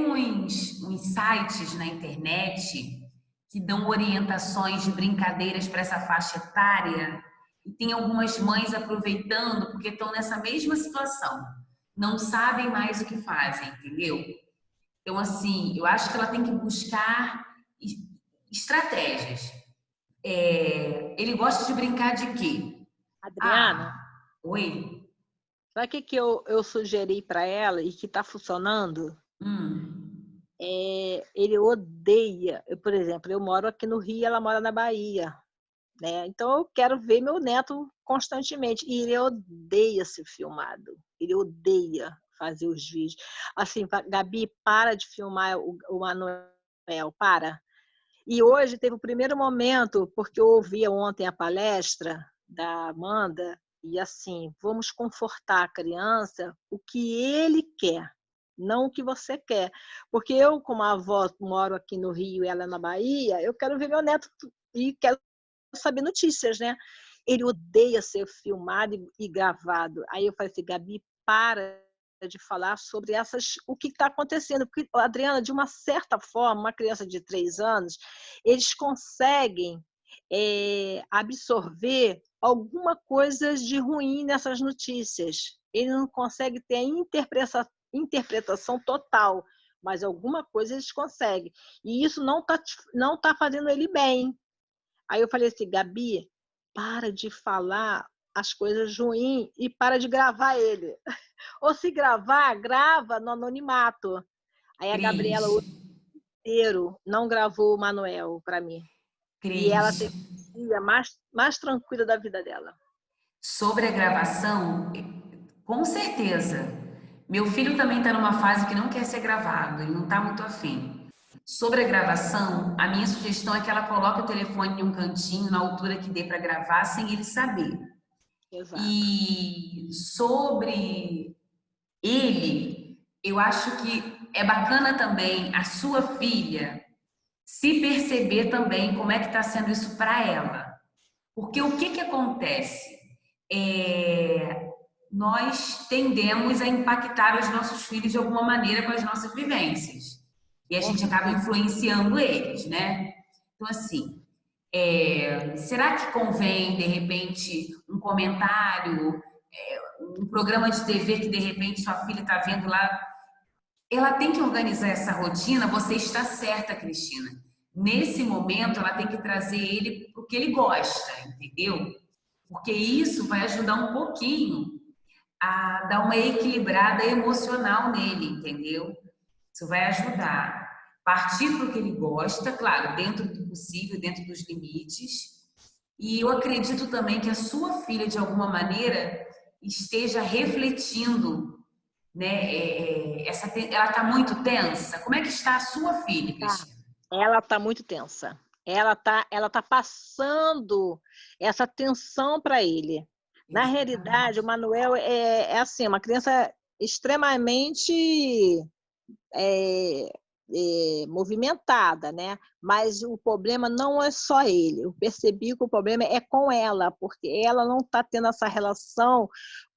uns sites na internet que dão orientações de brincadeiras para essa faixa etária e tem algumas mães aproveitando porque estão nessa mesma situação. Não sabem mais o que fazem, entendeu? Então, assim, eu acho que ela tem que buscar estratégias. Ele gosta de brincar de quê? Adriana, Oi? sabe o que eu sugeri para ela e que está funcionando? ele odeia. Por exemplo, eu moro aqui no Rio, ela mora na Bahia, né? Então eu quero ver meu neto constantemente. E ele odeia ser filmado. Ele odeia fazer os vídeos. Assim, Gabi, para de filmar o Manuel, para. E hoje teve o primeiro momento, porque eu ouvi ontem a palestra da Amanda, e assim, vamos confortar a criança o que ele quer, não o que você quer. Porque eu, como avó, moro aqui no Rio e ela na Bahia, eu quero ver meu neto e quero saber notícias, né? Ele odeia ser filmado e gravado. Aí eu falei assim, Gabi, para de falar sobre o que está acontecendo. Porque, Adriana, de uma certa forma, uma criança de 3 anos, eles conseguem absorver alguma coisa de ruim nessas notícias. Ele não consegue ter a interpretação total, mas alguma coisa eles conseguem. E isso não tá fazendo ele bem. Aí eu falei assim, Gabi, para de falar as coisas ruins e para de gravar ele. Ou se gravar, grava no anonimato. Aí a Gabriela o Cris, inteiro não gravou o Manuel para mim. E ela Cris, teve um dia mais tranquila da vida dela. sobre a gravação, com certeza. Meu filho também está numa fase que não quer ser gravado, ele não está muito afim. Sobre a gravação, a minha sugestão é que ela coloque o telefone em um cantinho, na altura que dê para gravar, sem ele saber. Exato. E sobre ele, eu acho que é bacana também a sua filha se perceber também como é que está sendo isso para ela. Porque o que acontece? Nós tendemos a impactar os nossos filhos de alguma maneira com as nossas vivências. E a gente acaba influenciando eles, né? Então, assim, será que convém, de repente, um comentário, um programa de TV que, de repente, sua filha está vendo lá? Ela tem que organizar essa rotina, você está certa, Cristina. Nesse momento, ela tem que trazer ele para o que ele gosta, entendeu? Porque isso vai ajudar um pouquinho a dar uma equilibrada emocional nele, entendeu? Isso vai ajudar. Partir para o que ele gosta, claro, dentro do possível, dentro dos limites. E eu acredito também que a sua filha, de alguma maneira, esteja refletindo, né? Ela está muito tensa. Como é que está a sua filha, Cristina? Ela está muito tensa. Ela tá passando essa tensão para ele. Na realidade, o Manuel é assim, uma criança extremamente movimentada, né? Mas o problema não é só ele. Eu percebi que o problema é com ela, porque ela não está tendo essa relação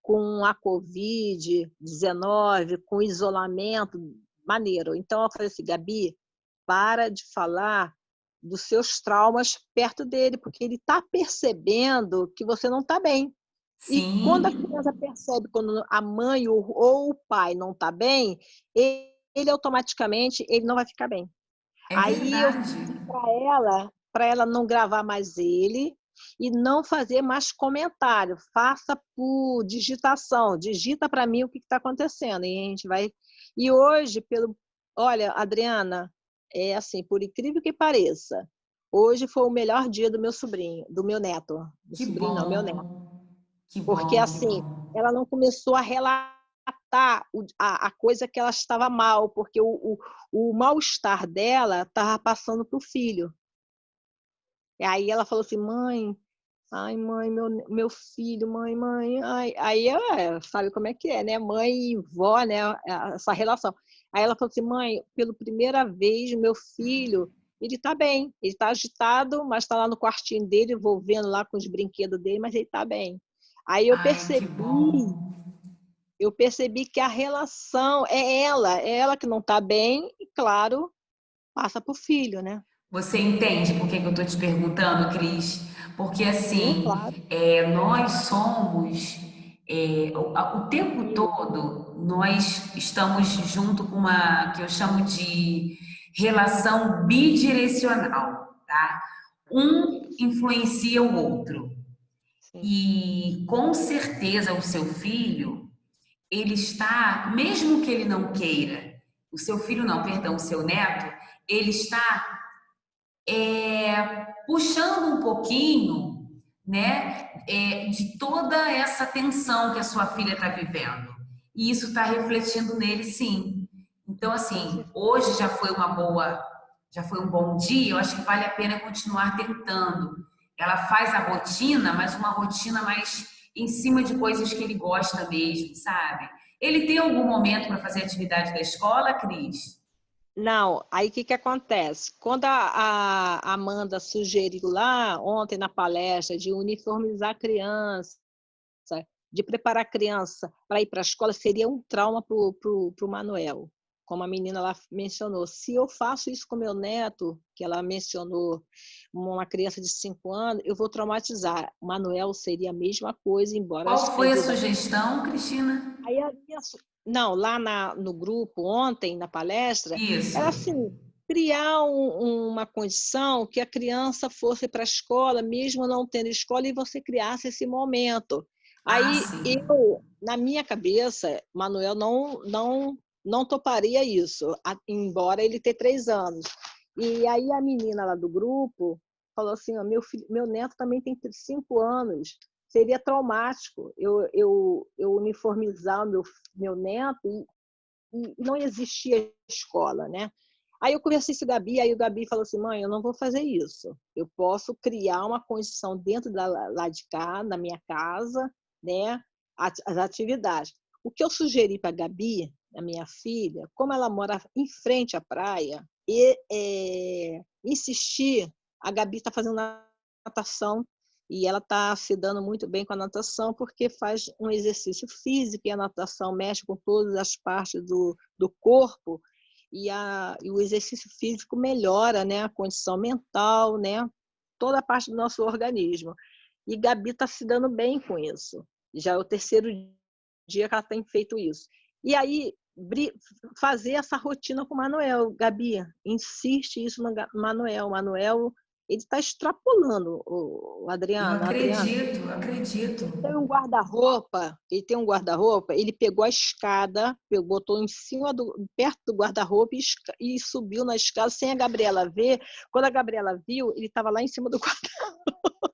com a Covid-19, com o isolamento maneiro. Então, eu falei assim, Gabi, para de falar dos seus traumas perto dele, porque ele está percebendo que você não está bem. Sim. E quando a criança percebe quando a mãe ou o pai não está bem, ele automaticamente ele não vai ficar bem. Aí eu disse para ela não gravar mais ele e não fazer mais comentário. Faça por digitação, digita para mim o que está acontecendo. E a gente vai. E hoje, olha, Adriana, é assim, por incrível que pareça, hoje foi o melhor dia do meu sobrinho, do meu neto. Que sobrinho bom. Não, meu neto. Que bom, porque assim, ela não começou a relatar a coisa que ela estava mal, porque o mal-estar dela estava passando para o filho. E aí ela falou assim, mãe, ai mãe, meu filho, mãe, ai. Aí sabe como é que é, né? Mãe e vó, né? Essa relação. Aí ela falou assim, mãe, pela primeira vez, meu filho, ele está bem, ele está agitado, mas está lá no quartinho dele, envolvendo lá com os brinquedos dele, mas ele está bem. Aí eu percebi que a relação é ela que não está bem, e claro, passa para o filho, né? Você entende por que eu estou te perguntando, Cris? Porque assim, claro. Nós somos, o tempo todo, nós estamos junto com uma que eu chamo de relação bidirecional, tá? Um influencia o outro. Sim. E com certeza o seu filho, ele está, mesmo que ele não queira, o seu filho não, perdão, o seu neto, ele está puxando um pouquinho, né, de toda essa tensão que a sua filha está vivendo. E isso está refletindo nele, sim. Então, assim, hoje já foi um bom dia, eu acho que vale a pena continuar tentando. Ela faz a rotina, mas uma rotina mais em cima de coisas que ele gosta mesmo, sabe? Ele tem algum momento para fazer atividade da escola, Cris? Não, aí o que acontece? Quando a Amanda sugeriu lá ontem na palestra de uniformizar a criança, de preparar a criança para ir para a escola, seria um trauma para o Manuel, como a menina lá mencionou. Se eu faço isso com meu neto, que ela mencionou, uma criança de 5 anos, eu vou traumatizar. O Manuel seria a mesma coisa, embora... Qual foi a sugestão, Cristina? Aí não, lá no grupo, ontem, na palestra, Isso. era assim, criar uma condição que a criança fosse para a escola, mesmo não tendo escola, e você criasse esse momento. Aí, eu, na minha cabeça, Manuel não toparia isso, embora ele tenha 3 anos. E aí a menina lá do grupo falou assim, ó, meu neto também tem 5 anos, seria traumático eu uniformizar o meu neto e não existia escola, né? Aí eu conversei com o Gabi, aí o Gabi falou assim, mãe, eu não vou fazer isso. Eu posso criar uma condição dentro lá de cá, na minha casa, né? As atividades. O que eu sugeri para a Gabi, a minha filha, como ela mora em frente à praia, insistir, a Gabi está fazendo natação, e ela está se dando muito bem com a natação porque faz um exercício físico e a natação mexe com todas as partes do corpo e o exercício físico melhora, né, a condição mental, né, toda a parte do nosso organismo. E Gabi está se dando bem com isso. Já é o 3º dia que ela tem feito isso. E aí, fazer essa rotina com o Manuel. Gabi, insiste isso no Manuel. Manuel, ele está extrapolando, o Adriano. Eu acredito. Ele tem um guarda-roupa, ele pegou a escada, botou em cima perto do guarda-roupa e subiu na escada sem a Gabriela ver. Quando a Gabriela viu, ele estava lá em cima do guarda-roupa.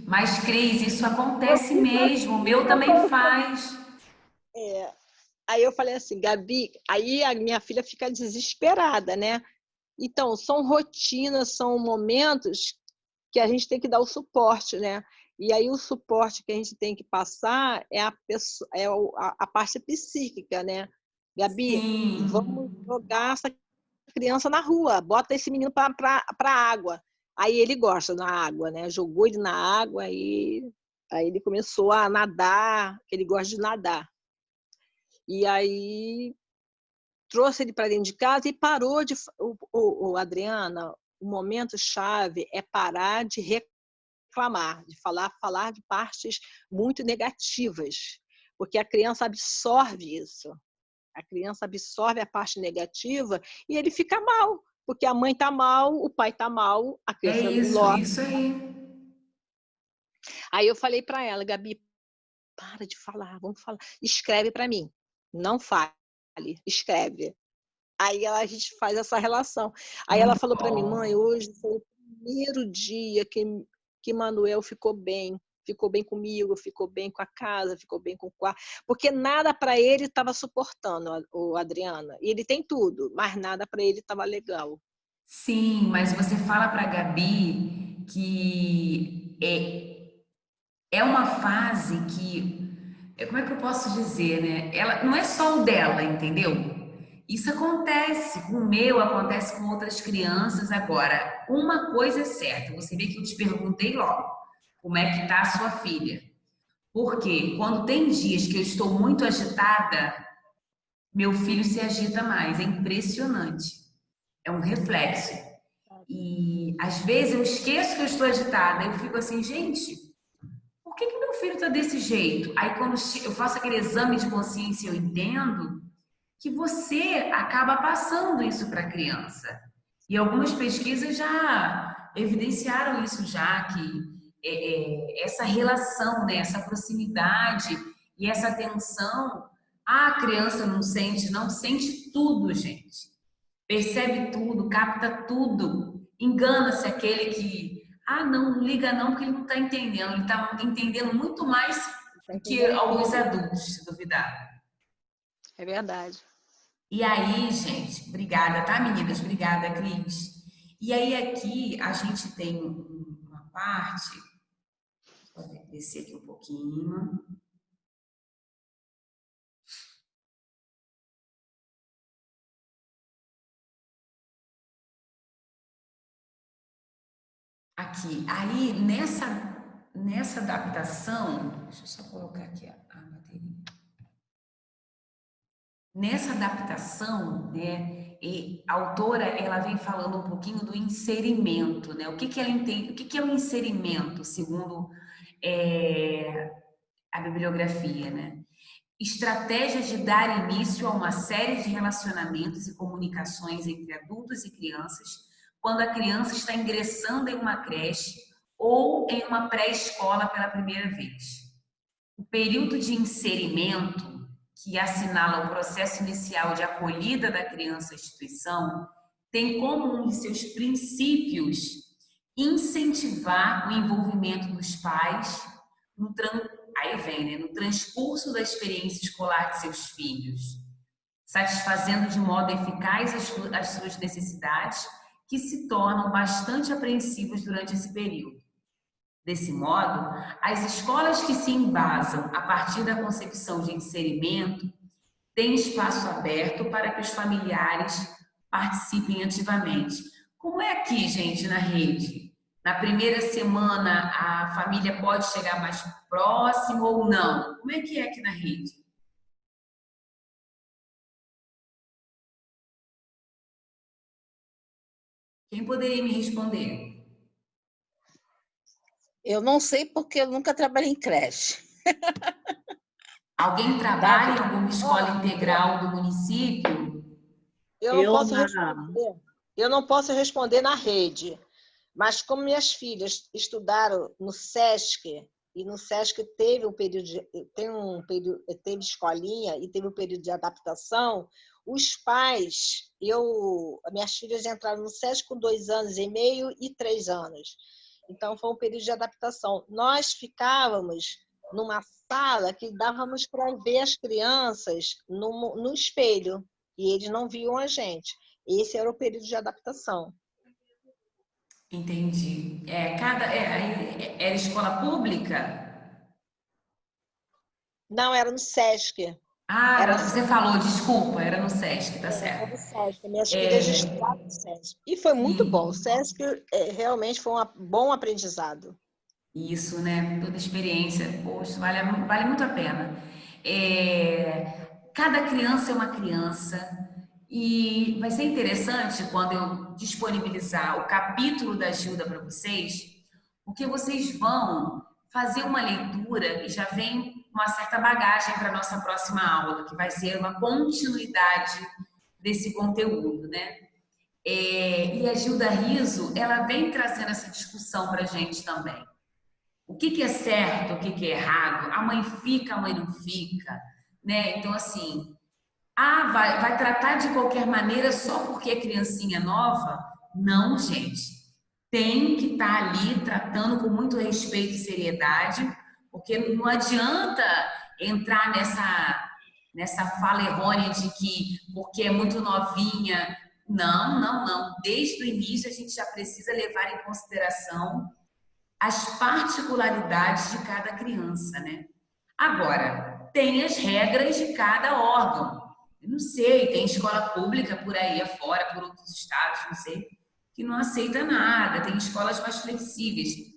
Mas Cris, isso acontece mesmo, o meu também faz. Aí eu falei assim, Gabi, aí a minha filha fica desesperada, né? Então, são rotinas, são momentos que a gente tem que dar o suporte, né? E aí o suporte que a gente tem que passar é a parte psíquica, né? Gabi, Sim. vamos jogar essa criança na rua, bota esse menino para a água. Aí ele gosta da água, né? Jogou ele na água e aí ele começou a nadar, ele gosta de nadar. E aí trouxe ele para dentro de casa e parou de... Adriana, o momento chave é parar de reclamar, de falar de partes muito negativas, porque a criança absorve isso. A criança absorve a parte negativa e ele fica mal, porque a mãe está mal, o pai está mal, a criança isso aí. Aí eu falei para ela, Gabi, para de falar, vamos falar. Escreve para mim. Não fale, escreve. Aí a gente faz essa relação. Aí ela falou para mim, mãe, hoje foi o primeiro dia que Manuel ficou bem comigo, ficou bem com a casa, ficou bem com o quarto, porque nada para ele estava suportando, o Adriana. E ele tem tudo, mas nada para ele estava legal. Sim, mas você fala para a Gabi que é uma fase que, como é que eu posso dizer, né? Ela não é só o dela, entendeu? Isso acontece com o meu, acontece com outras crianças. Agora, uma coisa é certa, você vê que eu te perguntei logo, como é que tá a sua filha? Porque quando tem dias que eu estou muito agitada, meu filho se agita mais, é impressionante. É um reflexo. E às vezes eu esqueço que eu estou agitada, eu fico assim, gente, por que meu filho está desse jeito? Aí quando eu faço aquele exame de consciência, eu entendo que você acaba passando isso para a criança. E algumas pesquisas já evidenciaram isso já, que essa relação, né, essa proximidade e essa atenção A criança não sente tudo, gente. Percebe tudo, capta tudo. Engana-se aquele que, não liga não, porque ele não está entendendo. Ele está entendendo muito mais do que alguns adultos, se duvidar. É verdade. E aí, gente, obrigada, tá, meninas? Obrigada, Cris. E aí, aqui, a gente tem uma parte, vou descer aqui um pouquinho. Aqui, aí, nessa adaptação, deixa eu só colocar aqui a bateria. Nessa adaptação, né, a autora ela vem falando um pouquinho do inserimento, né? O que ela entende? O que é o inserimento, segundo a bibliografia, né? Estratégia de dar início a uma série de relacionamentos e comunicações entre adultos e crianças quando a criança está ingressando em uma creche ou em uma pré-escola pela primeira vez. O período de inserimento, que assinala o processo inicial de acolhida da criança à instituição, tem como um de seus princípios incentivar o envolvimento dos pais no transcurso da experiência escolar de seus filhos, satisfazendo de modo eficaz as suas necessidades, que se tornam bastante apreensivas durante esse período. Desse modo, as escolas que se embasam a partir da concepção de inserimento têm espaço aberto para que os familiares participem ativamente. Como é aqui, gente, na rede? Na primeira semana, a família pode chegar mais próximo ou não? Como é que é aqui na rede? Quem poderia me responder? Eu não sei porque eu nunca trabalhei em creche. Alguém trabalha em alguma escola integral do município? Eu não posso responder na rede, mas como minhas filhas estudaram no SESC, e no SESC teve teve escolinha e teve um período de adaptação, os pais, minhas filhas entraram no SESC com 2 anos e meio e 3 anos. Então, foi um período de adaptação. Nós ficávamos numa sala que dávamos para ver as crianças no espelho, e eles não viam a gente. Esse era o período de adaptação. Entendi. Era escola pública? Não, era no SESC. Você falou, desculpa, era no SESC, tá certo. Era no SESC. Minhas filhas estudaram no SESC. E foi muito bom. O SESC realmente foi um bom aprendizado. Isso, né? Toda experiência, poxa, vale muito a pena. Cada criança é uma criança e vai ser interessante quando eu disponibilizar o capítulo da Gilda para vocês, porque vocês vão fazer uma leitura e já vem uma certa bagagem para a nossa próxima aula, que vai ser uma continuidade desse conteúdo, né? E a Gilda Riso, ela vem trazendo essa discussão para a gente também. O que é certo, o que é errado? A mãe fica, a mãe não fica, né? Então, assim, vai tratar de qualquer maneira só porque é criancinha nova? Não, gente. Tem que estar ali tratando com muito respeito e seriedade, porque não adianta entrar nessa fala errônea de que porque é muito novinha. Não. Desde o início a gente já precisa levar em consideração as particularidades de cada criança, né? Agora, tem as regras de cada órgão. Eu não sei, tem escola pública por aí afora, por outros estados, não sei, que não aceita nada, tem escolas mais flexíveis.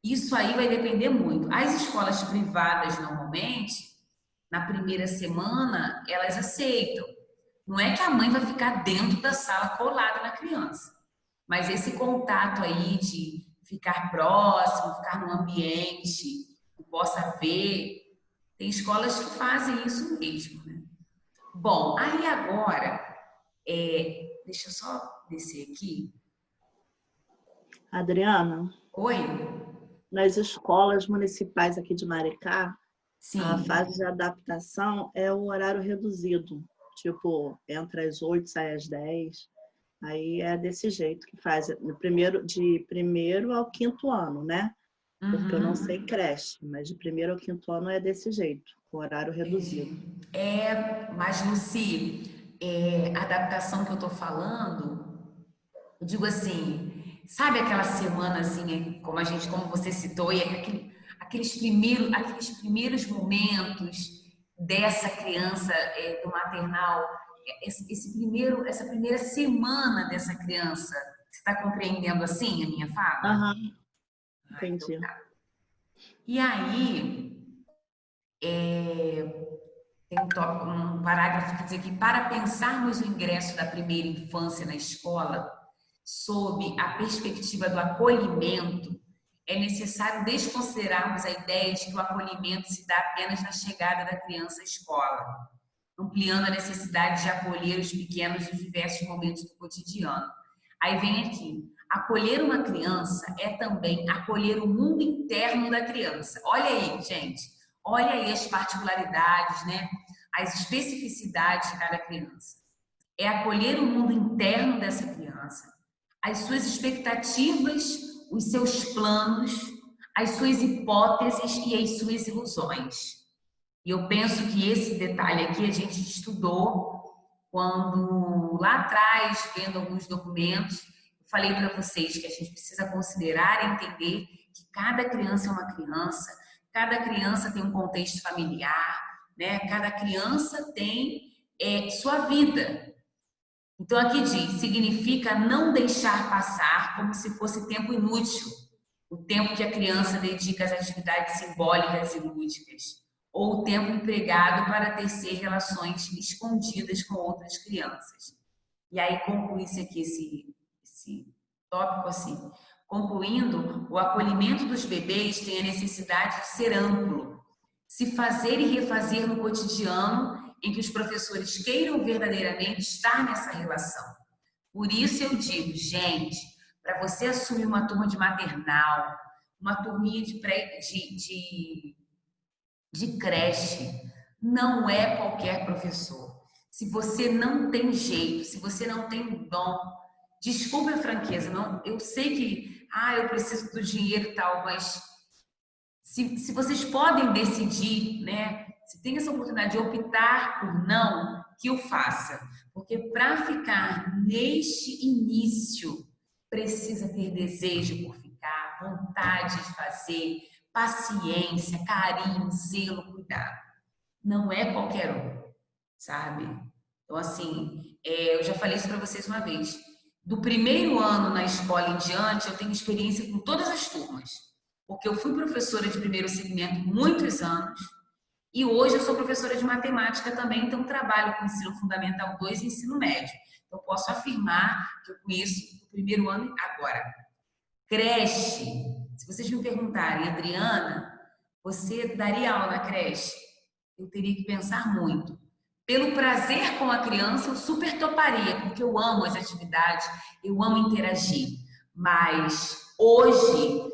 Isso aí vai depender muito. As escolas privadas, normalmente, na primeira semana, elas aceitam. Não é que a mãe vai ficar dentro da sala colada na criança, mas esse contato aí de ficar próximo, ficar num ambiente que possa ver, tem escolas que fazem isso mesmo, né? Bom, aí agora, deixa eu só descer aqui. Adriana? Oi? Nas escolas municipais aqui de Maricá, Sim. A fase de adaptação é o horário reduzido. Tipo, entra às 8, sai às 10. Aí é desse jeito que faz. De primeiro ao quinto ano, né? Porque eu não sei creche, mas de primeiro ao quinto ano é desse jeito, com horário reduzido. Mas, Luci, a adaptação que eu tô falando, eu digo assim, sabe aquela semana, assim, como você citou, e aqueles primeiros momentos dessa criança do maternal, essa primeira semana dessa criança, você está compreendendo assim a minha fala? Aham, entendi. Então tá. E aí, tem um parágrafo que diz que para pensarmos o ingresso da primeira infância na escola, sob a perspectiva do acolhimento, é necessário desconsiderarmos a ideia de que o acolhimento se dá apenas na chegada da criança à escola, ampliando a necessidade de acolher os pequenos nos diversos momentos do cotidiano. Aí vem aqui, acolher uma criança é também acolher o mundo interno da criança. Olha aí, gente, olha aí as particularidades, né? As especificidades de cada criança. É acolher o mundo interno dessa criança, as suas expectativas, os seus planos, as suas hipóteses e as suas ilusões. E eu penso que esse detalhe aqui a gente estudou quando, lá atrás, vendo alguns documentos, eu falei para vocês que a gente precisa considerar e entender que cada criança é uma criança, cada criança tem um contexto familiar, né? Cada criança tem sua vida. Então, aqui diz, significa não deixar passar como se fosse tempo inútil, o tempo que a criança dedica às atividades simbólicas e lúdicas, ou o tempo empregado para tecer relações escondidas com outras crianças. E aí, conclui-se aqui esse tópico assim. Concluindo, o acolhimento dos bebês tem a necessidade de ser amplo, se fazer e refazer no cotidiano em que os professores queiram verdadeiramente estar nessa relação. Por isso eu digo, gente, para você assumir uma turma de maternal, uma turminha de creche, não é qualquer professor. Se você não tem jeito, se você não tem dom, desculpe a franqueza, não, eu sei que eu preciso do dinheiro e tal, mas se vocês podem decidir, né, se tem essa oportunidade de optar por não, que o faça. Porque para ficar neste início, precisa ter desejo por ficar, vontade de fazer, paciência, carinho, zelo, cuidado. Não é qualquer um, sabe? Então, assim, eu já falei isso para vocês uma vez. Do primeiro ano na escola em diante, eu tenho experiência com todas as turmas. Porque eu fui professora de primeiro segmento muitos anos e hoje eu sou professora de matemática também, então trabalho com ensino fundamental 2 e ensino médio. Então, eu posso afirmar que eu conheço o primeiro ano agora. Creche. Se vocês me perguntarem, Adriana, você daria aula na creche? Eu teria que pensar muito. Pelo prazer com a criança, eu super toparia, porque eu amo as atividades, eu amo interagir. Mas hoje,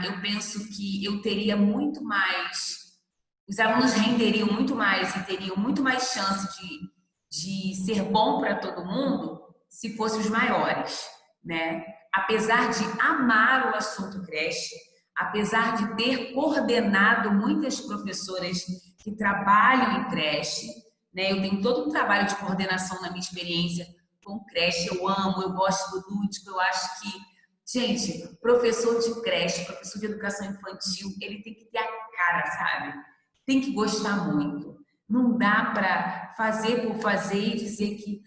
eu penso que eu teria muito mais, os alunos renderiam muito mais e teriam muito mais chance de ser bom para todo mundo se fossem os maiores, né? Apesar de amar o assunto creche, apesar de ter coordenado muitas professoras que trabalham em creche, né? Eu tenho todo um trabalho de coordenação na minha experiência com creche, eu amo, eu gosto do lúdico, eu acho que, gente, professor de creche, professor de educação infantil, ele tem que ter a cara, sabe? Tem que gostar muito. Não dá para fazer por fazer e dizer que,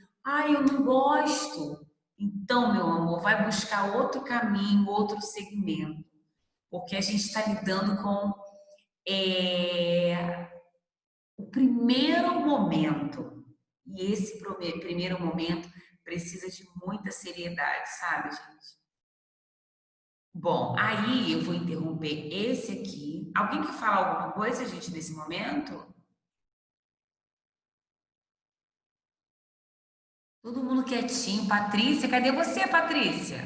eu não gosto. Então, meu amor, vai buscar outro caminho, outro segmento. Porque a gente está lidando com o primeiro momento. E esse primeiro momento precisa de muita seriedade, sabe, gente? Bom, aí eu vou interromper esse aqui. Alguém quer falar alguma coisa, gente, nesse momento? Todo mundo quietinho. Patrícia, cadê você, Patrícia?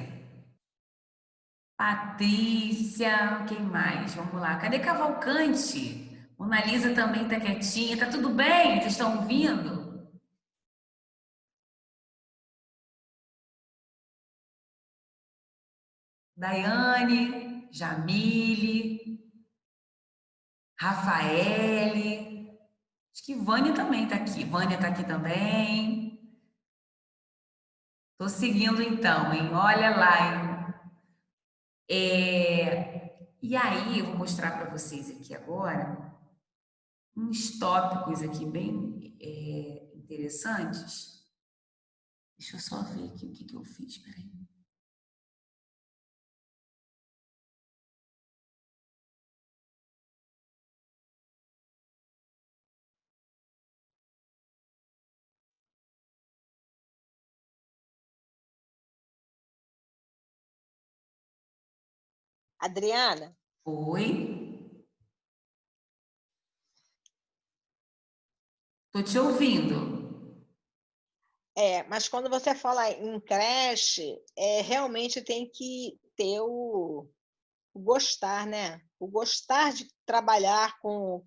Patrícia, quem mais? Vamos lá. Cadê Cavalcante? Mona Lisa também tá quietinha. Tá tudo bem? Vocês estão ouvindo? Daiane, Jamile, Rafaele. Acho que Vânia também tá aqui. Vânia tá aqui também. Tô seguindo então, hein? Olha lá, hein? E aí, eu vou mostrar para vocês aqui agora uns tópicos aqui bem interessantes. Deixa eu só ver aqui o que eu fiz, peraí. Adriana, Oi? Tô te ouvindo. mas quando você fala em creche, realmente tem que ter o gostar, né? O gostar de trabalhar com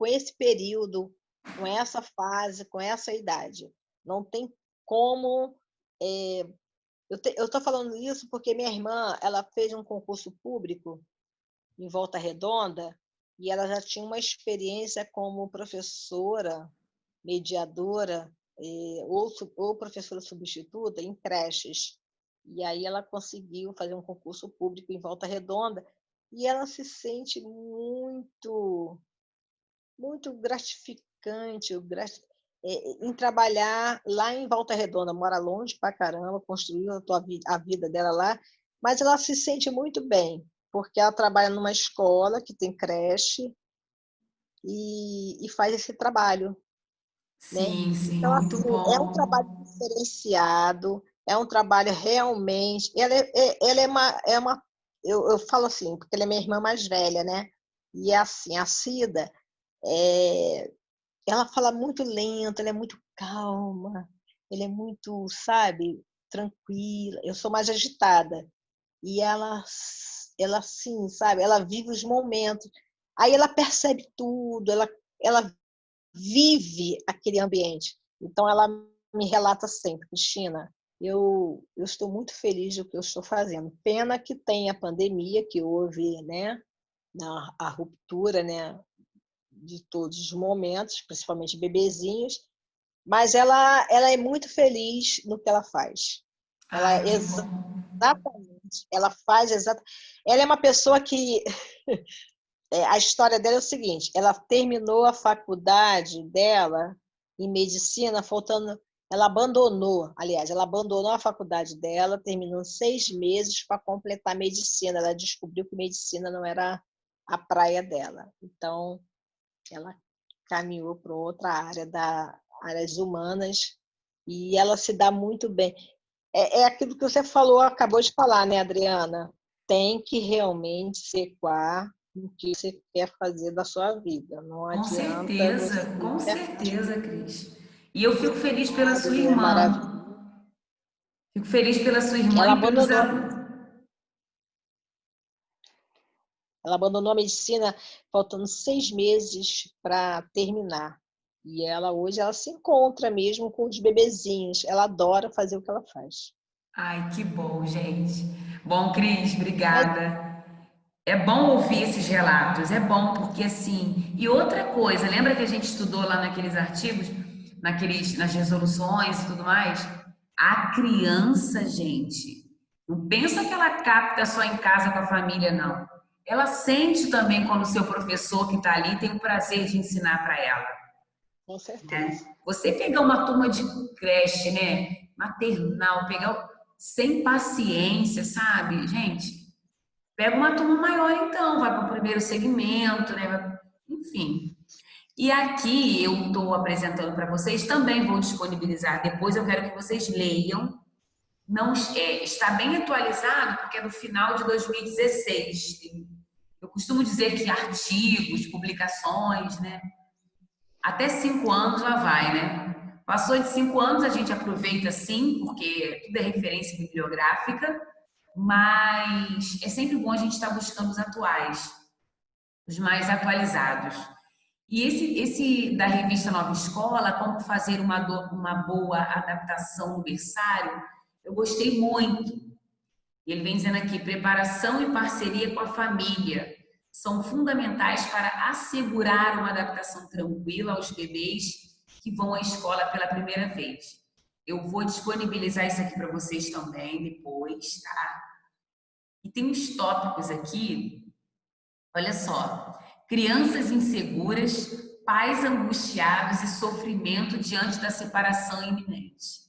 esse período, com essa fase, com essa idade. Não tem como. Eu estou falando isso porque minha irmã ela fez um concurso público em Volta Redonda e ela já tinha uma experiência como professora, mediadora ou professora substituta em creches. E aí ela conseguiu fazer um concurso público em Volta Redonda e ela se sente muito gratificante em trabalhar lá em Volta Redonda. Mora longe pra caramba, construiu a vida dela lá, mas ela se sente muito bem, porque ela trabalha numa escola que tem creche e faz esse trabalho, né? Sim, sim, Então, muito assim, é um trabalho bom. diferenciado, é um trabalho realmente. Ela eu falo assim, porque ela é minha irmã mais velha, né? E é assim, a Cida, ela fala muito lento, ela é muito calma, ela é muito, sabe, tranquila. Eu sou mais agitada. E ela assim, sabe, ela vive os momentos. Aí ela percebe tudo, ela vive aquele ambiente. Então, ela me relata sempre, Cristina, eu estou muito feliz do que eu estou fazendo. Pena que tem a pandemia, que houve, né, a ruptura, né, de todos os momentos, principalmente bebezinhos, mas ela é muito feliz no que ela faz. Ai, que bom. Exatamente, ela faz exatamente. Ela é uma pessoa que a história dela é o seguinte: ela terminou a faculdade dela em medicina, faltando. Ela abandonou a faculdade dela, terminou 6 meses para completar medicina. Ela descobriu que medicina não era a praia dela. Então, ela caminhou para outra área, áreas humanas, e ela se dá muito bem. É aquilo que você falou, acabou de falar, né, Adriana? Tem que realmente se equar no que você quer fazer da sua vida. Não adianta você Com querer certeza, Cris. E eu fico feliz pela sua é maravilhoso. irmã. Fico feliz pela sua irmã Ela e pelos abandonou, alunos. ela abandonou a medicina faltando 6 meses para terminar. E ela hoje ela se encontra mesmo com os bebezinhos. Ela adora fazer o que ela faz. Ai, que bom, gente. Bom, Cris, Mas obrigada. É bom ouvir esses relatos, é bom porque assim. E outra coisa, lembra que a gente estudou lá naqueles artigos, nas resoluções e tudo mais? A criança, gente, não pensa que ela capta só em casa com a família, não. Ela sente também quando o seu professor que está ali tem o prazer de ensinar para ela. com certeza. Né? Você pegar uma turma de creche, né? Maternal, pegar sem paciência, sabe? Gente, pega uma turma maior então, vai para o primeiro segmento, né? Enfim. E aqui eu estou apresentando para vocês, também vou disponibilizar depois, eu quero que vocês leiam. Não, está bem atualizado, porque é do final de 2016. Eu costumo dizer que artigos, publicações, né? Até 5 anos lá vai, né? Passou de 5 anos, a gente aproveita sim, porque tudo é referência bibliográfica, mas é sempre bom a gente estar buscando os atuais, os mais atualizados. E esse da revista Nova Escola, como fazer uma boa adaptação no berçário, eu gostei muito. E ele vem dizendo aqui, preparação e parceria com a família são fundamentais para assegurar uma adaptação tranquila aos bebês que vão à escola pela primeira vez. Eu vou disponibilizar isso aqui para vocês também depois, tá? E tem uns tópicos aqui, olha só. Crianças inseguras, pais angustiados e sofrimento diante da separação iminente.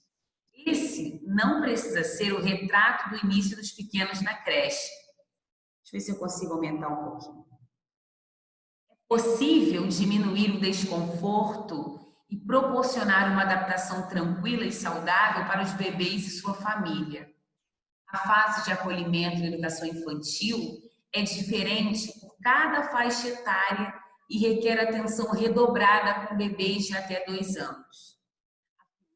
Esse não precisa ser o retrato do início dos pequenos na creche. Deixa eu ver se eu consigo aumentar um pouquinho. É possível diminuir o desconforto e proporcionar uma adaptação tranquila e saudável para os bebês e sua família. A fase de acolhimento e educação infantil é diferente por cada faixa etária e requer atenção redobrada com bebês de até 2 anos.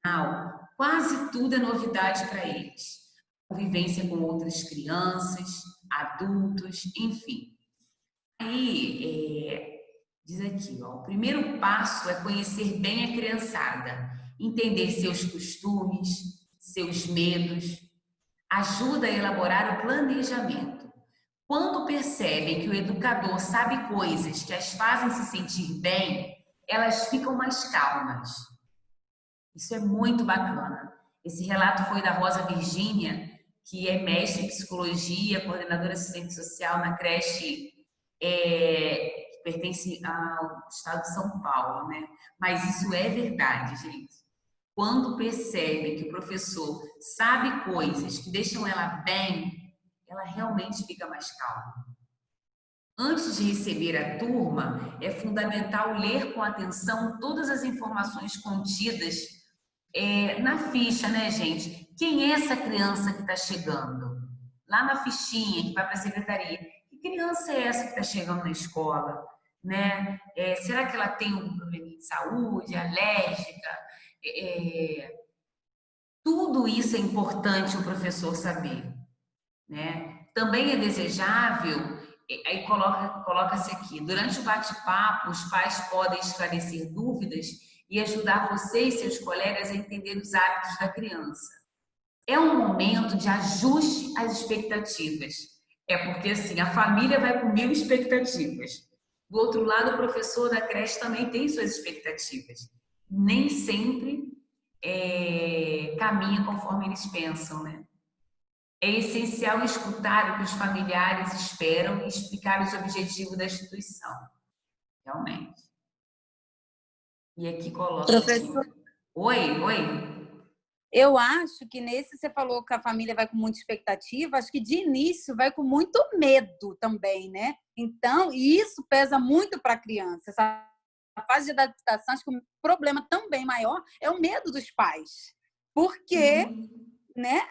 Afinal, quase tudo é novidade para eles. Convivência com outras crianças, adultos, enfim. Aí, diz aqui, ó, o primeiro passo é conhecer bem a criançada, entender seus costumes, seus medos, ajuda a elaborar o planejamento. Quando percebem que o educador sabe coisas que as fazem se sentir bem, elas ficam mais calmas. Isso é muito bacana. Esse relato foi da Rosa Virgínia, que é mestre em psicologia, coordenadora assistente social na creche que pertence ao estado de São Paulo, né? Mas isso é verdade, gente. Quando percebe que o professor sabe coisas que deixam ela bem, ela realmente fica mais calma. Antes de receber a turma, é fundamental ler com atenção todas as informações contidas na ficha, né, gente? Quem é essa criança que está chegando? Lá na fichinha que vai para a secretaria. Que criança é essa que está chegando na escola? Né? Será que ela tem um problema de saúde, alérgica? Tudo isso é importante o professor saber. Né? Também é desejável, aí coloca-se aqui, durante o bate-papo, os pais podem esclarecer dúvidas e ajudar você e seus colegas a entender os hábitos da criança. É um momento de ajuste às expectativas. Porque assim, a família vai com 1000 expectativas. Do outro lado, o professor da creche também tem suas expectativas. Nem sempre caminha conforme eles pensam, né? É essencial escutar o que os familiares esperam e explicar os objetivos da instituição. Realmente. E aqui coloca... Professor, Oi. eu acho que nesse você falou que a família vai com muita expectativa, acho que de início vai com muito medo também, né? Então, isso pesa muito para a criança. Essa fase de adaptação, acho que o problema também maior é o medo dos pais. Porque... né?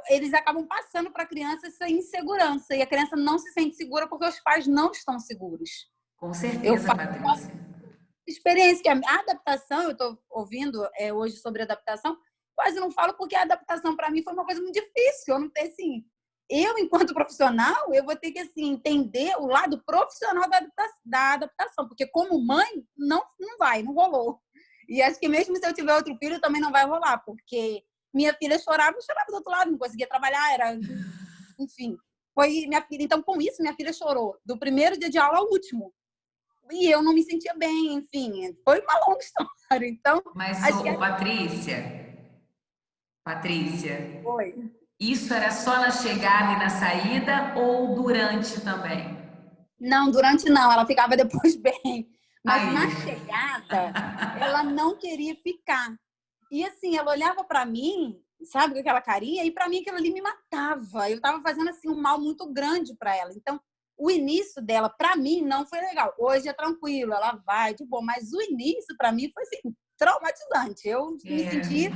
Eles acabam passando para a criança essa insegurança e a criança não se sente segura porque os pais não estão seguros. Com certeza, Patrícia. Experiência que a adaptação, eu estou ouvindo hoje sobre adaptação, quase não falo porque a adaptação para mim foi uma coisa muito difícil. Eu não tenho assim, enquanto profissional, eu vou ter que assim entender o lado profissional da adaptação, porque como mãe não rolou. E acho que mesmo se eu tiver outro filho também não vai rolar, porque minha filha chorava do outro lado, não conseguia trabalhar, enfim. Foi minha filha. Então, com isso, minha filha chorou do primeiro dia de aula ao último. E eu não me sentia bem, enfim. Foi uma longa história. Então, mas, Patrícia. Oi. Isso era só na chegada e na saída ou durante também? Não, durante não. Ela ficava depois bem. Mas na chegada, ela não queria ficar. E assim, ela olhava para mim, sabe, com aquela carinha, e para mim aquilo ali me matava. Eu estava fazendo assim um mal muito grande para ela. Então, o início dela, para mim, não foi legal. Hoje é tranquilo, ela vai de boa. Mas o início, para mim, foi assim, traumatizante. Eu me senti...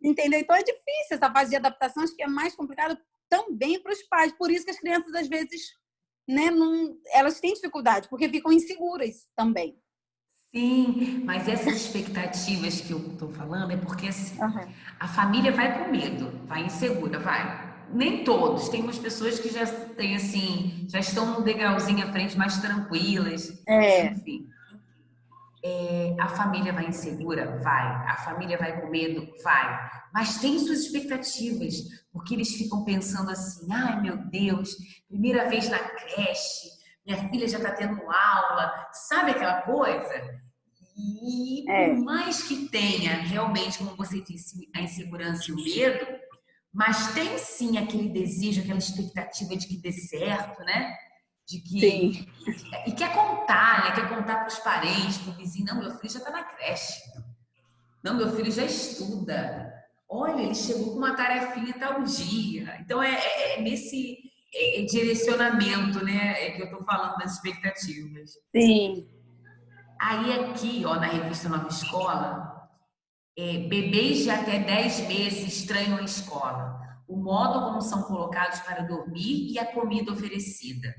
Entendeu? Então, é difícil essa fase de adaptação. Acho que é mais complicado também para os pais. Por isso que as crianças, às vezes, né, elas têm dificuldade, porque ficam inseguras também. Sim, mas essas expectativas que eu estou falando é porque assim, a família vai com medo, vai insegura, vai. Nem todos, tem umas pessoas que já têm assim, já estão num degrauzinho à frente mais tranquilas, enfim. A família vai insegura? Vai. A família vai com medo? Vai. Mas tem suas expectativas, porque eles ficam pensando assim, ai meu Deus, primeira vez na creche, minha filha já está tendo aula, sabe aquela coisa? E por mais que tenha realmente, como você disse, a insegurança e o medo, mas tem sim aquele desejo, aquela expectativa de que dê certo, né? De que... Sim. E quer contar, né? Quer contar para os parentes, para o vizinho. Não, meu filho já está na creche. Não, meu filho já estuda. Olha, ele chegou com uma tarefinha tal dia. Então, é nesse direcionamento, né? Que eu estou falando das expectativas. Sim. Aí aqui, ó, na revista Nova Escola, bebês de até 10 meses estranham a escola. O modo como são colocados para dormir e a comida oferecida.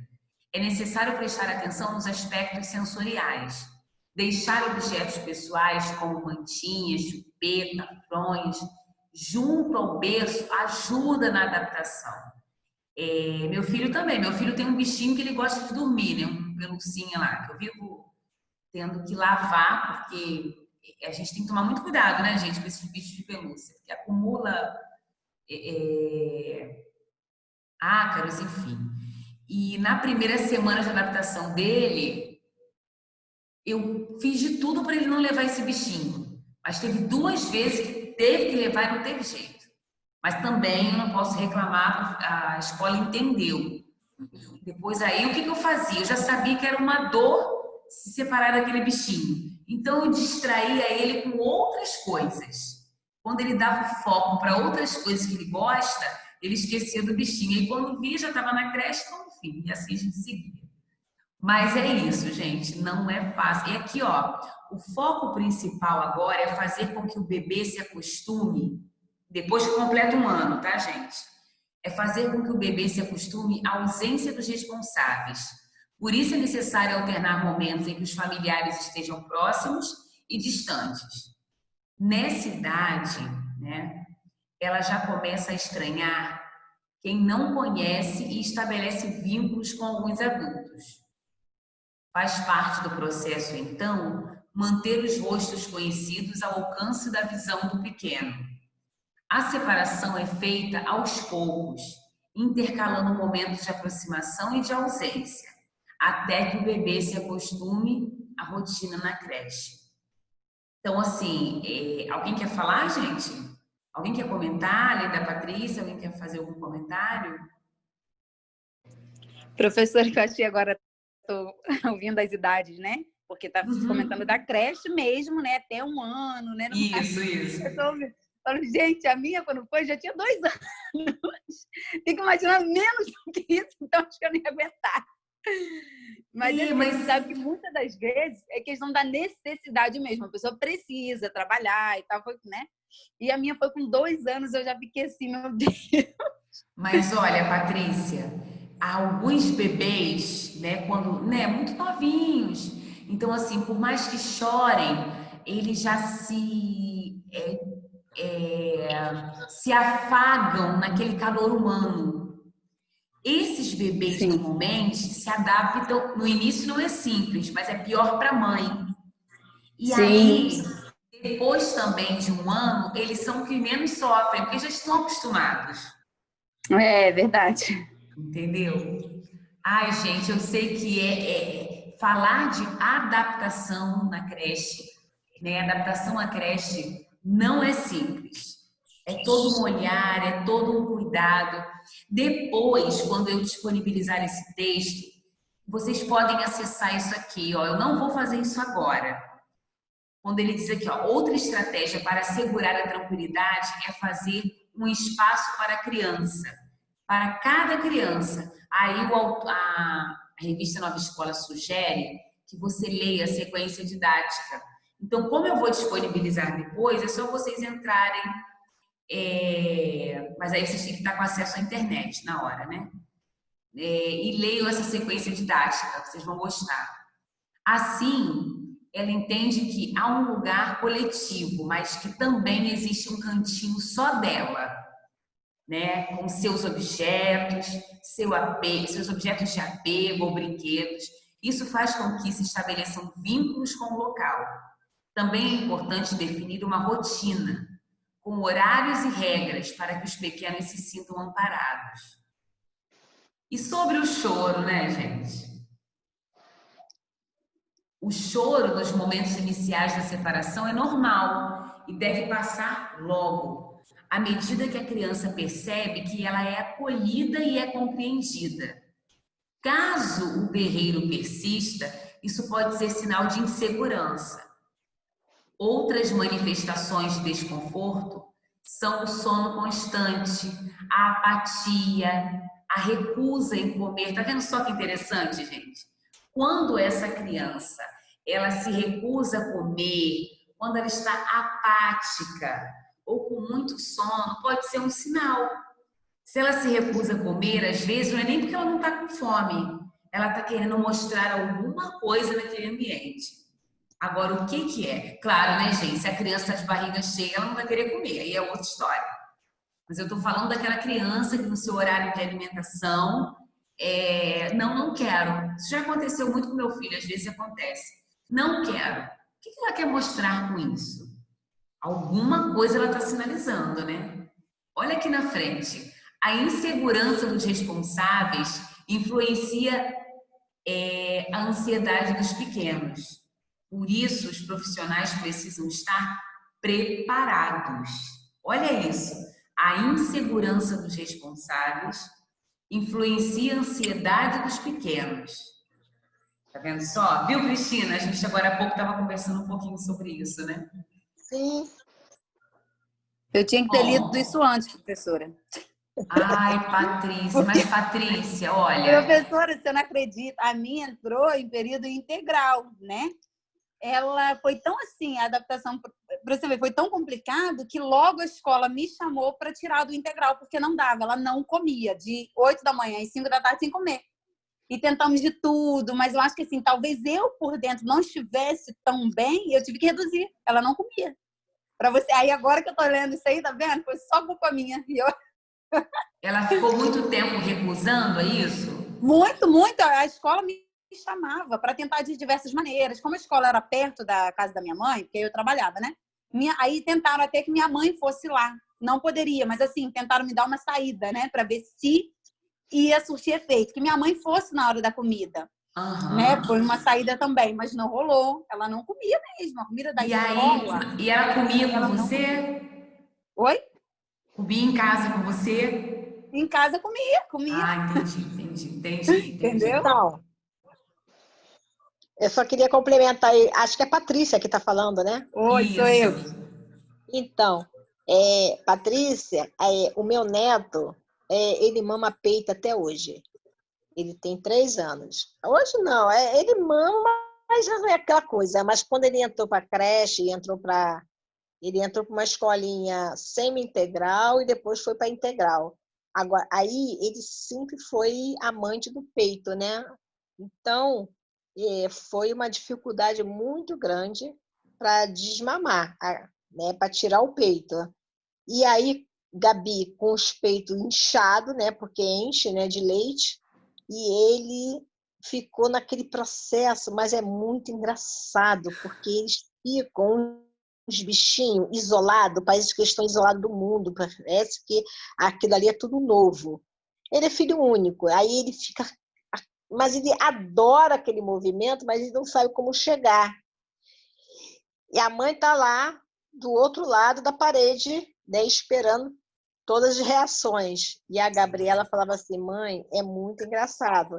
É necessário prestar atenção nos aspectos sensoriais. Deixar objetos pessoais como mantinhas, chupeta, fronhas, junto ao berço ajuda na adaptação. Meu filho também. Meu filho tem um bichinho que ele gosta de dormir, né? Um pelúcinho lá, que eu vivo tendo que lavar, porque a gente tem que tomar muito cuidado, né, gente, com esses bichos de pelúcia, porque acumula ácaros, enfim. E na primeira semana de adaptação dele, eu fiz de tudo para ele não levar esse bichinho. Mas teve 2 vezes que teve que levar e não teve jeito. Mas também eu não posso reclamar, a escola entendeu. Depois aí, o que eu fazia? Eu já sabia que era uma dor se separar daquele bichinho. Então eu distraía ele com outras coisas. Quando ele dava foco para outras coisas que ele gosta, ele esquecia do bichinho. E quando via, já estava na creche, então, enfim, e assim a gente seguia. Mas é isso, gente, não é fácil. E aqui, ó, o foco principal agora é fazer com que o bebê se acostume, depois que completa 1 ano, tá, gente? É fazer com que o bebê se acostume à ausência dos responsáveis. Por isso é necessário alternar momentos em que os familiares estejam próximos e distantes. Nessa idade, né, ela já começa a estranhar quem não conhece e estabelece vínculos com alguns adultos. Faz parte do processo, então, manter os rostos conhecidos ao alcance da visão do pequeno. A separação é feita aos poucos, intercalando momentos de aproximação e de ausência, até que o bebê se acostume à rotina na creche. Então, assim, alguém quer falar, gente? Alguém quer comentar, além da Patrícia? Alguém quer fazer algum comentário? Professora, que eu achei agora, estou ouvindo as idades, né? Porque está comentando da creche mesmo, né? Até 1 ano, né? Isso. Eu tô falando, gente, a minha, quando foi, já tinha 2 anos. Fico imaginando menos do que isso, então acho que eu nem ia aguentar. Mas você sabe que muitas das vezes é questão da necessidade mesmo. A pessoa precisa trabalhar e tal, né? E a minha foi com 2 anos, eu já fiquei assim, meu Deus. Mas olha, Patrícia, alguns bebês, né, quando, né, muito novinhos, então assim, por mais que chorem, eles já se afagam naquele calor humano. Esses bebês normalmente se adaptam, no início não é simples, mas é pior para a mãe. E aí, depois também de 1 ano, eles são os que menos sofrem, porque já estão acostumados. É verdade. Entendeu? Ai, gente, eu sei que falar de adaptação na creche, né? Adaptação à creche não é simples. É todo um olhar, é todo um cuidado. Depois, quando eu disponibilizar esse texto, vocês podem acessar isso aqui, ó. Eu não vou fazer isso agora. Quando ele diz aqui, ó, outra estratégia para assegurar a tranquilidade é fazer um espaço para a criança. Para cada criança. Aí a revista Nova Escola sugere que você leia a sequência didática. Então, como eu vou disponibilizar depois, é só vocês entrarem, mas aí vocês têm que estar com acesso à internet na hora, né? E leiam essa sequência didática, vocês vão gostar. Assim, ela entende que há um lugar coletivo, mas que também existe um cantinho só dela, né, com seus objetos, seus objetos de apego ou brinquedos. Isso faz com que se estabeleçam vínculos com o local. Também é importante definir uma rotina, com horários e regras para que os pequenos se sintam amparados. E sobre o choro, né, gente? O choro nos momentos iniciais da separação é normal e deve passar logo, à medida que a criança percebe que ela é acolhida e é compreendida. Caso o berreiro persista, isso pode ser sinal de insegurança. Outras manifestações de desconforto são o sono constante, a apatia, a recusa em comer. Tá vendo só que interessante, gente? Quando essa criança ela se recusa a comer, quando ela está apática ou com muito sono, pode ser um sinal. Se ela se recusa a comer, às vezes não é nem porque ela não está com fome, ela está querendo mostrar alguma coisa naquele ambiente. Agora, o que que é? Claro, né, gente? Se a criança está de barriga cheia, ela não vai querer comer, aí é outra história. Mas eu estou falando daquela criança que no seu horário de alimentação, não quero. Isso já aconteceu muito com meu filho, às vezes acontece. Não quero. O que que ela quer mostrar com isso? Alguma coisa ela está sinalizando, né? Olha aqui na frente. A insegurança dos responsáveis influencia a ansiedade dos pequenos. Por isso, os profissionais precisam estar preparados. Olha isso. A insegurança dos responsáveis influencia a ansiedade dos pequenos. Tá vendo só? Viu, Cristina? A gente agora há pouco estava conversando um pouquinho sobre isso, né? Sim. Eu tinha que ter lido isso antes, professora. Ai, Patrícia, mas Patrícia, olha... Professora, você não acredita, a minha entrou em período integral, né? Ela foi tão assim, a adaptação, para você ver, foi tão complicado que logo a escola me chamou para tirar do integral, porque não dava, ela não comia, de 8 da manhã e 5 da tarde sem comer. E tentamos de tudo, mas eu acho que assim, talvez eu por dentro não estivesse tão bem, eu tive que reduzir, ela não comia. Para você, aí agora que eu tô lendo isso aí, tá vendo? Foi só culpa minha. E eu... Ela ficou muito tempo recusando, é isso? Muito, muito. A escola me chamava para tentar de diversas maneiras. Como a escola era perto da casa da minha mãe, porque eu trabalhava, né? Aí tentaram até que minha mãe fosse lá. Não poderia, mas assim, tentaram me dar uma saída, né? Para ver se ia surtir efeito. Que minha mãe fosse na hora da comida. Né? Foi uma saída também, mas não rolou. Ela não comia mesmo. A comida da escola... E ela comia com você? Oi? Comia em casa com você? Em casa comia. Ah, entendi. Entendeu? Então, eu só queria complementar aí. Acho que é a Patrícia que está falando, né? Oi, Isso. sou eu. Então, Patrícia, o meu neto, ele mama peito até hoje. Ele tem 3 anos. Hoje não, ele mama, mas já não é aquela coisa. Mas quando ele entrou para a creche, ele entrou para uma escolinha semi-integral e depois foi para integral. Agora, aí ele sempre foi amante do peito, né? Então, foi uma dificuldade muito grande para desmamar, né? Para tirar o peito. E aí, Gabi, com os peitos inchados, né? Porque enche, né, de leite, e ele ficou naquele processo, mas é muito engraçado, porque eles ficam uns bichinhos isolados, parece que eles estão isolados do mundo, parece que aquilo ali é tudo novo. Ele é filho único, aí ele fica... Mas ele adora aquele movimento, mas ele não sabe como chegar. E a mãe está lá, do outro lado da parede, né, esperando todas as reações. E a Gabriela falava assim, mãe, é muito engraçado.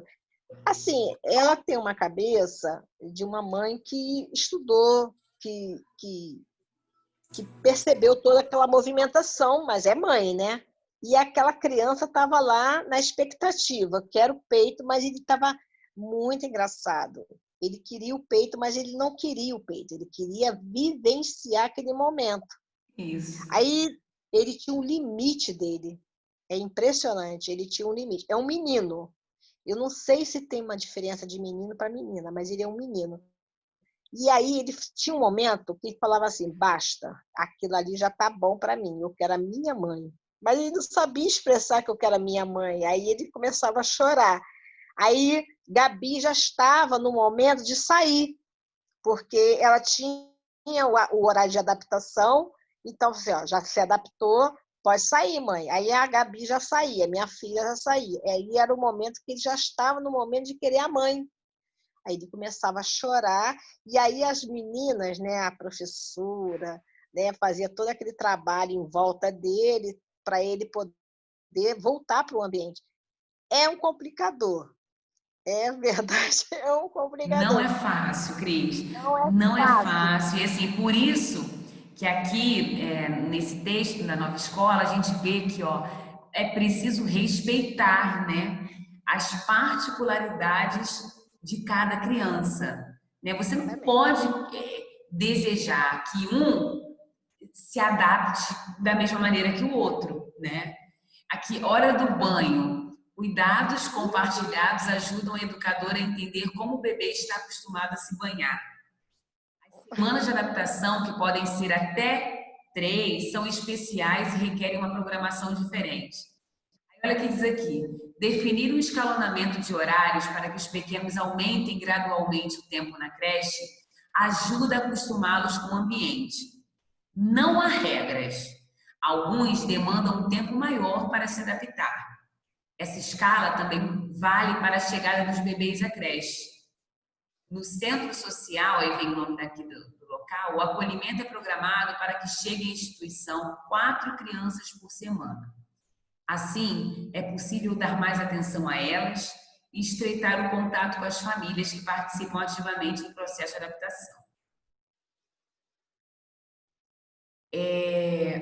Assim, ela tem uma cabeça de uma mãe que estudou, que percebeu toda aquela movimentação, mas é mãe, né? E aquela criança estava lá na expectativa, quero o peito, mas ele estava muito engraçado. Ele queria o peito, mas ele não queria o peito, ele queria vivenciar aquele momento. Isso. Aí ele tinha um limite dele. É impressionante, ele tinha um limite. É um menino. Eu não sei se tem uma diferença de menino para menina, mas ele é um menino. E aí ele tinha um momento que ele falava assim, basta, aquilo ali já tá bom para mim, eu quero a minha mãe. Mas ele não sabia expressar que eu quero a minha mãe. Aí ele começava a chorar. Aí Gabi já estava no momento de sair, porque ela tinha o horário de adaptação, então, assim, ó, já se adaptou, pode sair, mãe. Aí a Gabi já saía, minha filha já saía. Aí era o momento que ele já estava no momento de querer a mãe. Aí ele começava a chorar, e aí as meninas, né, a professora, né, fazia todo aquele trabalho em volta dele para ele poder voltar para o ambiente. É um complicador. É verdade, é um complicador. Não é fácil, Cris. Não é Não é fácil. fácil. E assim, por isso que aqui, nesse texto da nova escola, a gente vê que, ó, é preciso respeitar, né, as particularidades de cada criança. Né? Você não pode desejar que um se adapte da mesma maneira que o outro, né? Aqui, hora do banho. Cuidados compartilhados ajudam a educadora a entender como o bebê está acostumado a se banhar. As semanas de adaptação, que podem ser até 3, são especiais e requerem uma programação diferente. Olha o que diz aqui. Definir um escalonamento de horários para que os pequenos aumentem gradualmente o tempo na creche ajuda a acostumá-los com o ambiente. Não há regras. Alguns demandam um tempo maior para se adaptar. Essa escala também vale para a chegada dos bebês à creche. No centro social, aí vem o nome daqui do local, o acolhimento é programado para que cheguem à instituição 4 crianças por semana. Assim, é possível dar mais atenção a elas e estreitar o contato com as famílias que participam ativamente do processo de adaptação.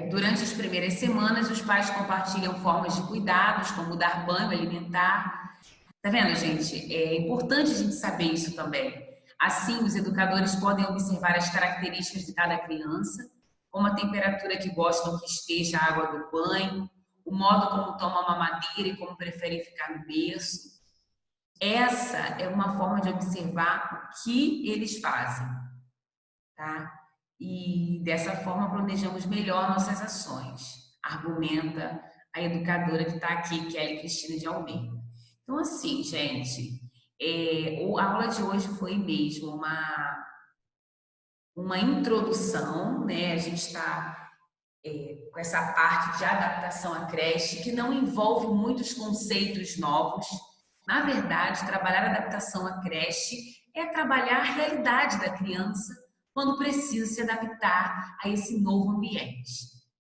Durante as primeiras semanas, os pais compartilham formas de cuidados, como dar banho, alimentar. Tá vendo, gente? É importante a gente saber isso também. Assim, os educadores podem observar as características de cada criança, como a temperatura que gostam que esteja a água do banho, o modo como tomam a mamadeira e como preferem ficar no berço. Essa é uma forma de observar o que eles fazem, tá? E dessa forma planejamos melhor nossas ações, argumenta a educadora que está aqui, Kelly Cristina de Almeida. Então, assim, gente, a aula de hoje foi mesmo uma introdução, né? A gente está com essa parte de adaptação à creche, que não envolve muitos conceitos novos. Na verdade, trabalhar a adaptação à creche é trabalhar a realidade da criança quando precisa se adaptar a esse novo ambiente,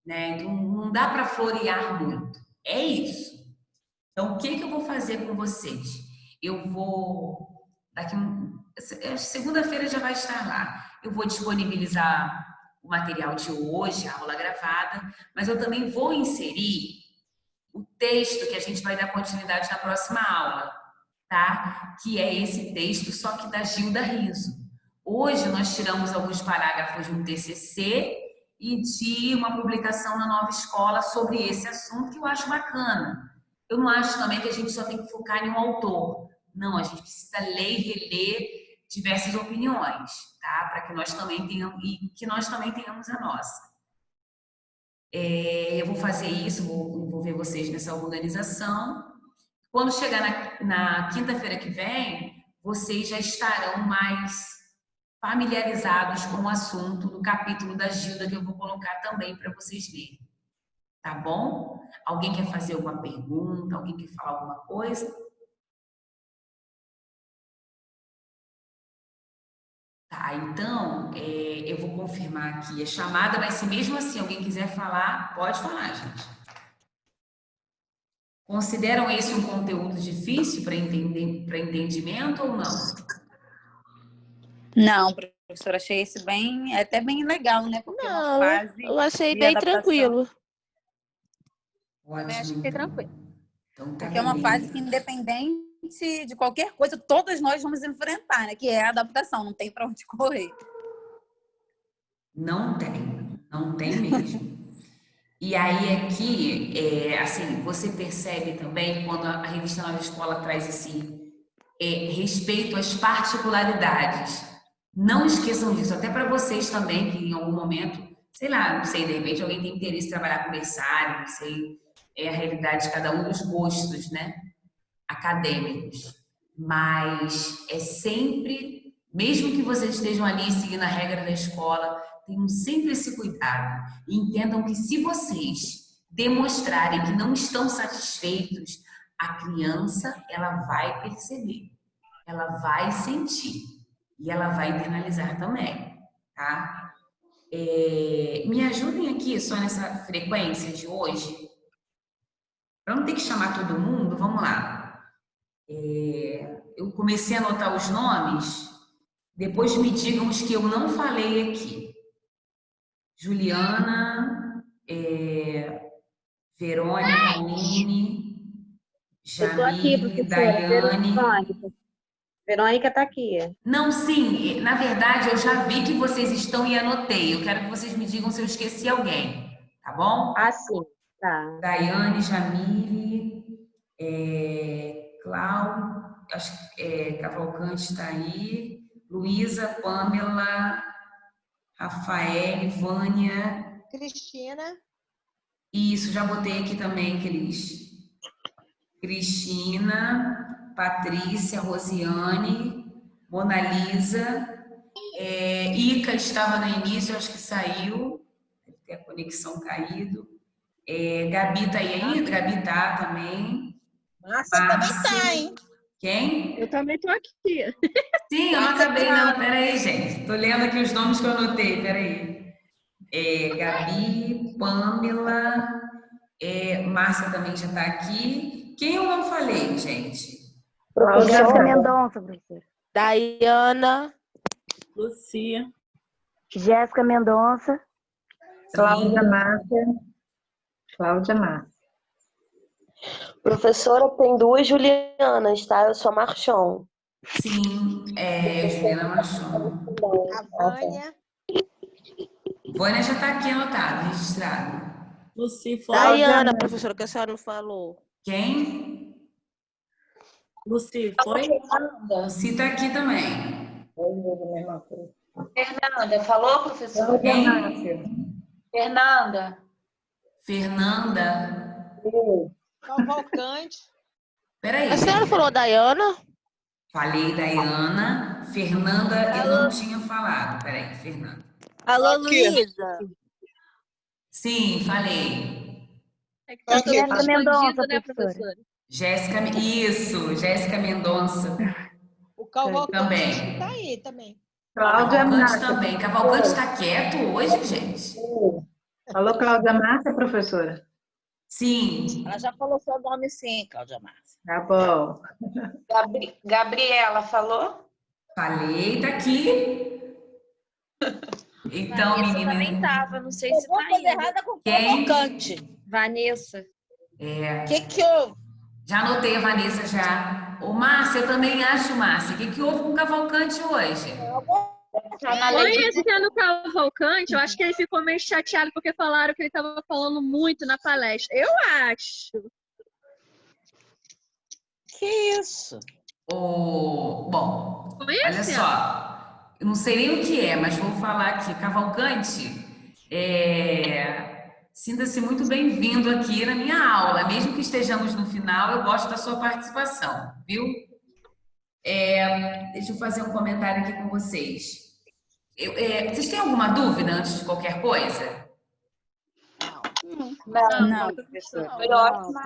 né? Então, não dá para florear muito. É isso. Então, o que eu vou fazer com vocês? Eu vou... segunda-feira já vai estar lá. Eu vou disponibilizar o material de hoje, a aula gravada, mas eu também vou inserir o texto que a gente vai dar continuidade na próxima aula, tá? Que é esse texto, só que da Gilda Riso. Hoje nós tiramos alguns parágrafos de um TCC e de uma publicação na Nova Escola sobre esse assunto que eu acho bacana. Eu não acho também que a gente só tem que focar em um autor. Não, a gente precisa ler e reler diversas opiniões, tá? Para que nós também tenhamos a nossa. Eu vou fazer isso, vou envolver vocês nessa organização. Quando chegar na quinta-feira que vem, vocês já estarão mais familiarizados com o assunto do capítulo da Gilda, que eu vou colocar também para vocês lerem. Tá bom? Alguém quer fazer alguma pergunta? Alguém quer falar alguma coisa? Tá, então, eu vou confirmar aqui a chamada, mas se mesmo assim alguém quiser falar, pode falar, gente. Consideram esse um conteúdo difícil para entendimento ou não? Não, professora, achei esse até bem legal, né? Porque é uma fase eu achei de bem adaptação. tranquilo. Ótimo. Eu achei tranquilo. Então, tá Porque é uma fase que, independente de qualquer coisa, todas nós vamos enfrentar, né? Que é a adaptação, não tem para onde correr. Não tem mesmo. E aí aqui, assim, você percebe também quando a revista Nova Escola traz esse respeito às particularidades. Não esqueçam disso, até para vocês também, que em algum momento, sei lá, não sei, de repente alguém tem interesse em trabalhar com berçário, não sei, é a realidade de cada um, dos gostos, né, acadêmicos. Mas é sempre, mesmo que vocês estejam ali seguindo a regra da escola, tenham sempre esse cuidado e entendam que se vocês demonstrarem que não estão satisfeitos, a criança, ela vai perceber, ela vai sentir e ela vai internalizar também, tá? Me ajudem aqui só nessa frequência de hoje, para não ter que chamar todo mundo, vamos lá. Eu comecei a anotar os nomes, depois me digam os que eu não falei aqui. Juliana, Verônica, Aline, Eu tô aqui, Jamile, professora. Daiane. Verônica tá aqui. Não, sim, na verdade eu já vi que vocês estão e anotei. Eu quero que vocês me digam se eu esqueci alguém, tá bom? Ah, sim. Tá. Daiane, Jamile, acho que Cavalcante está aí, Luísa, Pamela, Rafael, Vânia. Cristina. Isso, já botei aqui também, Cris. Cristina, Patrícia, Rosiane, Mona Lisa, Ica estava no início, acho que saiu, deve ter a conexão caído. Gabi tá aí ainda? Gabi tá também. Márcia também tá, hein? Quem? Eu também tô aqui. Sim, eu não acabei não, peraí, gente. Tô lendo aqui os nomes que eu anotei, peraí. Gabi, Pamela, Márcia também já tá aqui. Quem eu não falei, gente? Jéssica Mendonça, professora. Daiana. Lucia. Jéssica Mendonça. Cláudia Márcia. Cláudia Márcia. Professora, tem 2 Julianas, tá? Eu sou a Marchon. Sim, Juliana Machon. A Vânia. Vânia já tá aqui anotado, registrado. Lucy, Daiana, professora, que a senhora não falou. Quem? Lucy, foi? Lucy tá aqui também. Fernanda, falou, professor? Quem? Fernanda. Fernanda. Cavalcante. Peraí. A senhora falou Daiana? Falei Daiana. Fernanda, eu não tinha falado. Peraí, Fernanda. Alô, Luísa. Sim, falei. Jéssica Mendonça, né, professora? Jéssica, isso, Jéssica Mendonça. O Cavalcante também. tá aí também. Cláudia Cavalcante Márcia. também. Cavalcante tá quieto hoje, gente? Falou Cláudia Márcia, professora? Sim. Ela já falou seu nome, sim, Cláudia Márcia. Tá bom. Gabriela, falou? Falei, tá aqui. Então, Vanessa menina. também tava, não sei se tá Alguma coisa aí. errada com o Quem? Cavalcante. Vanessa. O que houve? Já anotei a Vanessa já. Ô, Márcia, eu também acho, Márcia. O que houve com o Cavalcante hoje? Conhecendo o Cavalcante, eu acho que ele ficou meio chateado porque falaram que ele estava falando muito na palestra. Eu acho. Que isso? Bom, olha só. Eu não sei nem o que é, mas vou falar aqui. Cavalcante, sinta-se muito bem-vindo aqui na minha aula. Mesmo que estejamos no final, eu gosto da sua participação, viu? Deixa eu fazer um comentário aqui com vocês. Vocês têm alguma dúvida antes de qualquer coisa? Não, professora. Foi ótimo.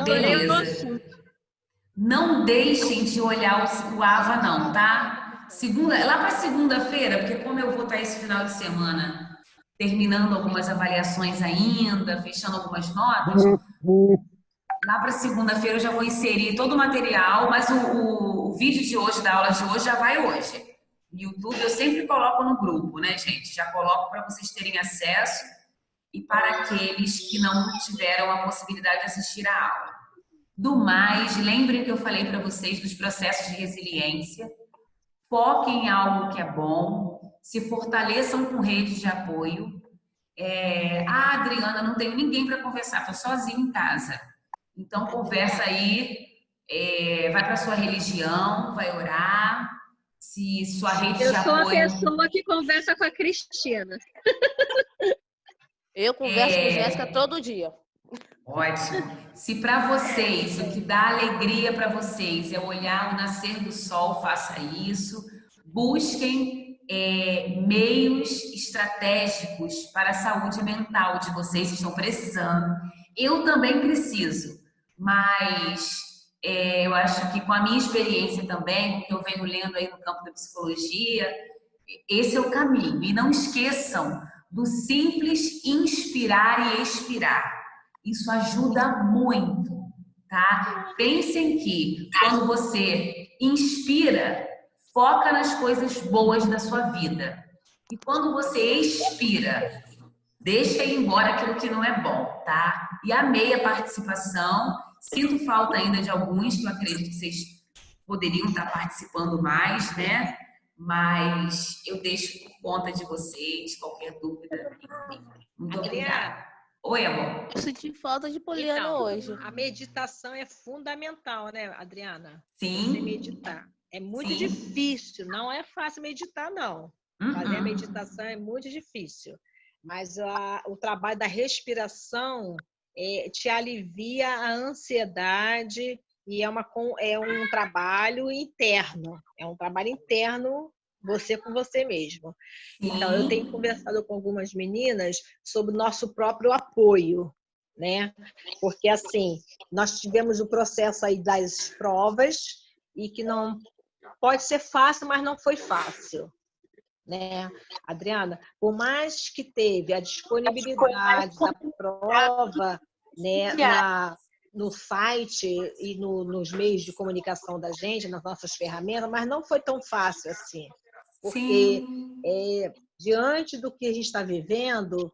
Beleza. Não deixem de olhar o AVA, não, tá? Lá para segunda-feira, porque como eu vou estar esse final de semana terminando algumas avaliações ainda, fechando algumas notas, lá para segunda-feira eu já vou inserir todo o material, mas o vídeo de hoje, da aula de hoje, já vai hoje. No YouTube eu sempre coloco no grupo, né, gente? Já coloco para vocês terem acesso e para aqueles que não tiveram a possibilidade de assistir a aula. Do mais, lembrem que eu falei para vocês dos processos de resiliência. Foquem em algo que é bom, se fortaleçam com redes de apoio. Adriana, não tenho ninguém para conversar, estou sozinha em casa. Então, conversa aí, vai para sua religião, vai orar. Se sua rede de apoio... Eu sou a pessoa que conversa com a Cristina. Eu converso com Jéssica todo dia. Ótimo. Se para vocês, o que dá alegria para vocês é olhar o nascer do sol, faça isso. Busquem meios estratégicos para a saúde mental de vocês que estão precisando. Eu também preciso, mas eu acho que com a minha experiência também, que eu venho lendo aí no campo da psicologia, esse é o caminho. E não esqueçam do simples inspirar e expirar. Isso ajuda muito, tá? Pensem que quando você inspira, foca nas coisas boas da sua vida. E quando você expira, deixa ir embora aquilo que não é bom, tá? E amei a participação. Sinto falta ainda de alguns, que eu acredito que vocês poderiam estar participando mais, né? Mas eu deixo por conta de vocês, qualquer dúvida. Muito obrigada. Oi, amor. Eu senti falta de Poliana hoje. A meditação é fundamental, né, Adriana? Sim. Você meditar. É muito difícil, não é fácil meditar, não. Fazer a meditação é muito difícil. Mas o trabalho da respiração te alivia a ansiedade e é um trabalho interno. É um trabalho interno, você com você mesmo. Então, eu tenho conversado com algumas meninas sobre o nosso próprio apoio, né? Porque, assim, nós tivemos o processo aí das provas e que não pode ser fácil, mas não foi fácil, né? Adriana, por mais que teve a disponibilidade da prova, né, no site e nos meios de comunicação da gente, nas nossas ferramentas, mas não foi tão fácil assim. Porque, diante do que a gente está vivendo,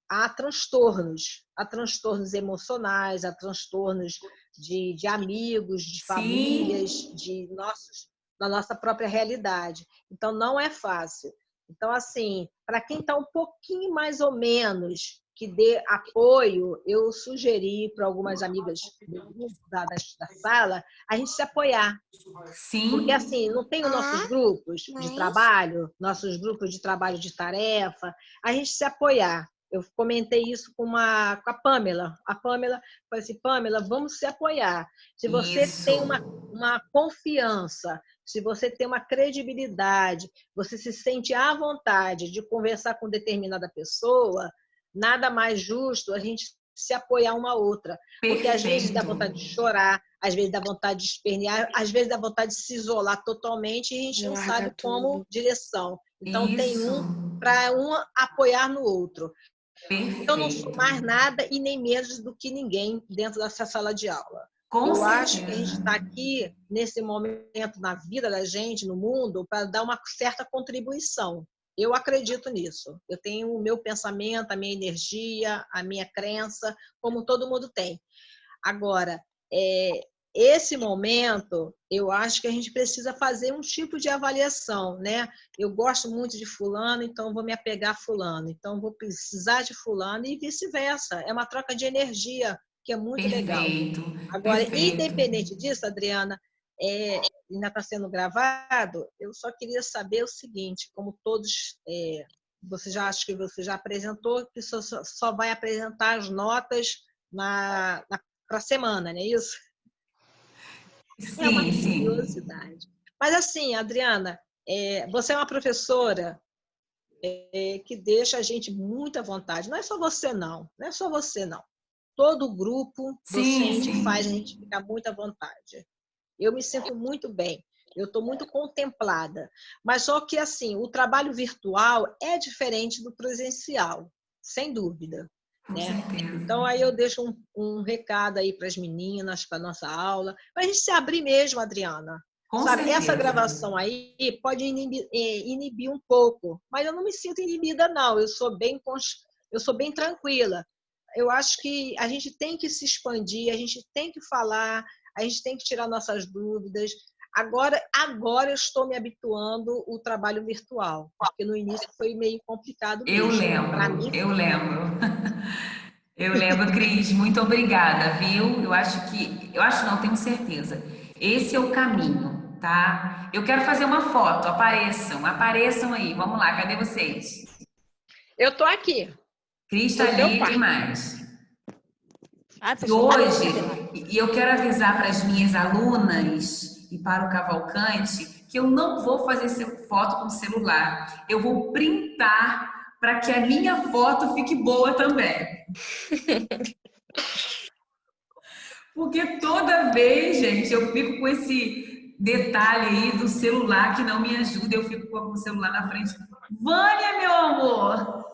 há transtornos emocionais, há transtornos de amigos, de famílias, da nossa própria realidade. Então, não é fácil. Então, assim, para quem está um pouquinho mais ou menos que dê apoio, eu sugeri para algumas amigas da sala a gente se apoiar. Sim. Porque, assim, não tem os nossos grupos de trabalho, nossos grupos de trabalho de tarefa, a gente se apoiar. Eu comentei isso com a Pamela. A Pamela falou assim, Pamela, vamos se apoiar. Se você tem uma confiança, se você tem uma credibilidade, você se sente à vontade de conversar com determinada pessoa, nada mais justo a gente se apoiar uma a outra. Porque às vezes dá vontade de chorar, às vezes dá vontade de espernear, às vezes dá vontade de se isolar totalmente e a gente não sabe como direção. Então tem para um apoiar no outro. Eu não sou mais nada e nem menos do que ninguém dentro dessa sala de aula. Eu acho que a gente está aqui, nesse momento na vida da gente, no mundo, para dar uma certa contribuição. Eu acredito nisso. Eu tenho o meu pensamento, a minha energia, a minha crença, como todo mundo tem. Agora, esse momento, eu acho que a gente precisa fazer um tipo de avaliação, né? Eu gosto muito de fulano, então vou me apegar a fulano. Então vou precisar de fulano e vice-versa. É uma troca de energia que é muito legal. Agora, independente disso, Adriana, ainda está sendo gravado, eu só queria saber o seguinte, como todos, acho que você já apresentou, que só vai apresentar as notas para a semana, não é isso? Sim, é uma curiosidade. Mas assim, Adriana, você é uma professora que deixa a gente muito à vontade. Não é só você, não. Não é só você, não. Todo o grupo docente faz a gente ficar muito à vontade. Eu me sinto muito bem. Eu estou muito contemplada. Mas só que, assim, o trabalho virtual é diferente do presencial, sem dúvida. Né? Então, aí eu deixo um recado aí para as meninas, para a nossa aula, para a gente se abrir mesmo, Adriana. Sabe, essa gravação aí pode inibir um pouco, mas eu não me sinto inibida, não. Eu sou bem tranquila. Eu acho que a gente tem que se expandir, a gente tem que falar, a gente tem que tirar nossas dúvidas. Agora eu estou me habituando ao trabalho virtual, porque no início foi meio complicado mesmo. Eu lembro, Cris, muito obrigada, viu? Eu acho não, tenho certeza. Esse é o caminho, tá? Eu quero fazer uma foto, apareçam aí, vamos lá, cadê vocês? Eu tô aqui. Cris está ali, quem mais? E hoje, e eu quero avisar para as minhas alunas e para o Cavalcante que eu não vou fazer foto com celular. Eu vou printar para que a minha foto fique boa também. Porque toda vez, gente, eu fico com esse detalhe aí do celular que não me ajuda. Eu fico com o celular na frente. Vânia, meu amor!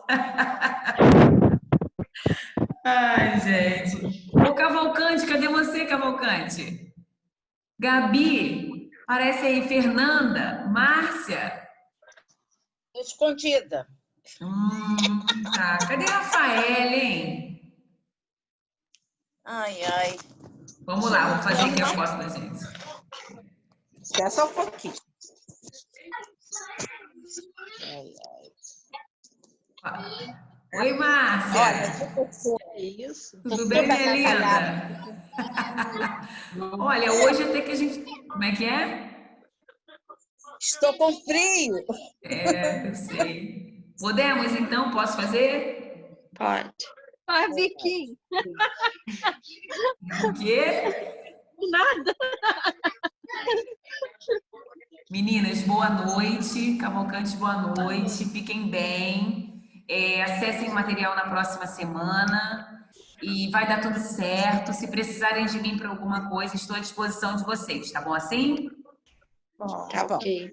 Ai, gente. Ô, Cavalcante, cadê você, Cavalcante? Gabi, parece aí. Fernanda, Márcia. Escondida. Tá. Cadê a Rafael, hein? Ai, ai. Vamos lá, vou fazer aqui a foto da gente. Espera só um pouquinho. Oi, Márcia. Olha, isso. Tudo bem, minha linda? Olha, hoje até que a gente... Como é que é? Estou com frio. É, eu sei. Podemos, então? Posso fazer? Pode. Vai, Vicky. O quê? Nada. Meninas, boa noite. Cavalcantes, boa noite. Fiquem bem. Acessem o material na próxima semana. E vai dar tudo certo. Se precisarem de mim para alguma coisa, estou à disposição de vocês. Tá bom assim? Tá ok.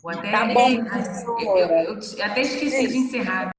Vou até Tá bom, eu até esqueci de encerrar.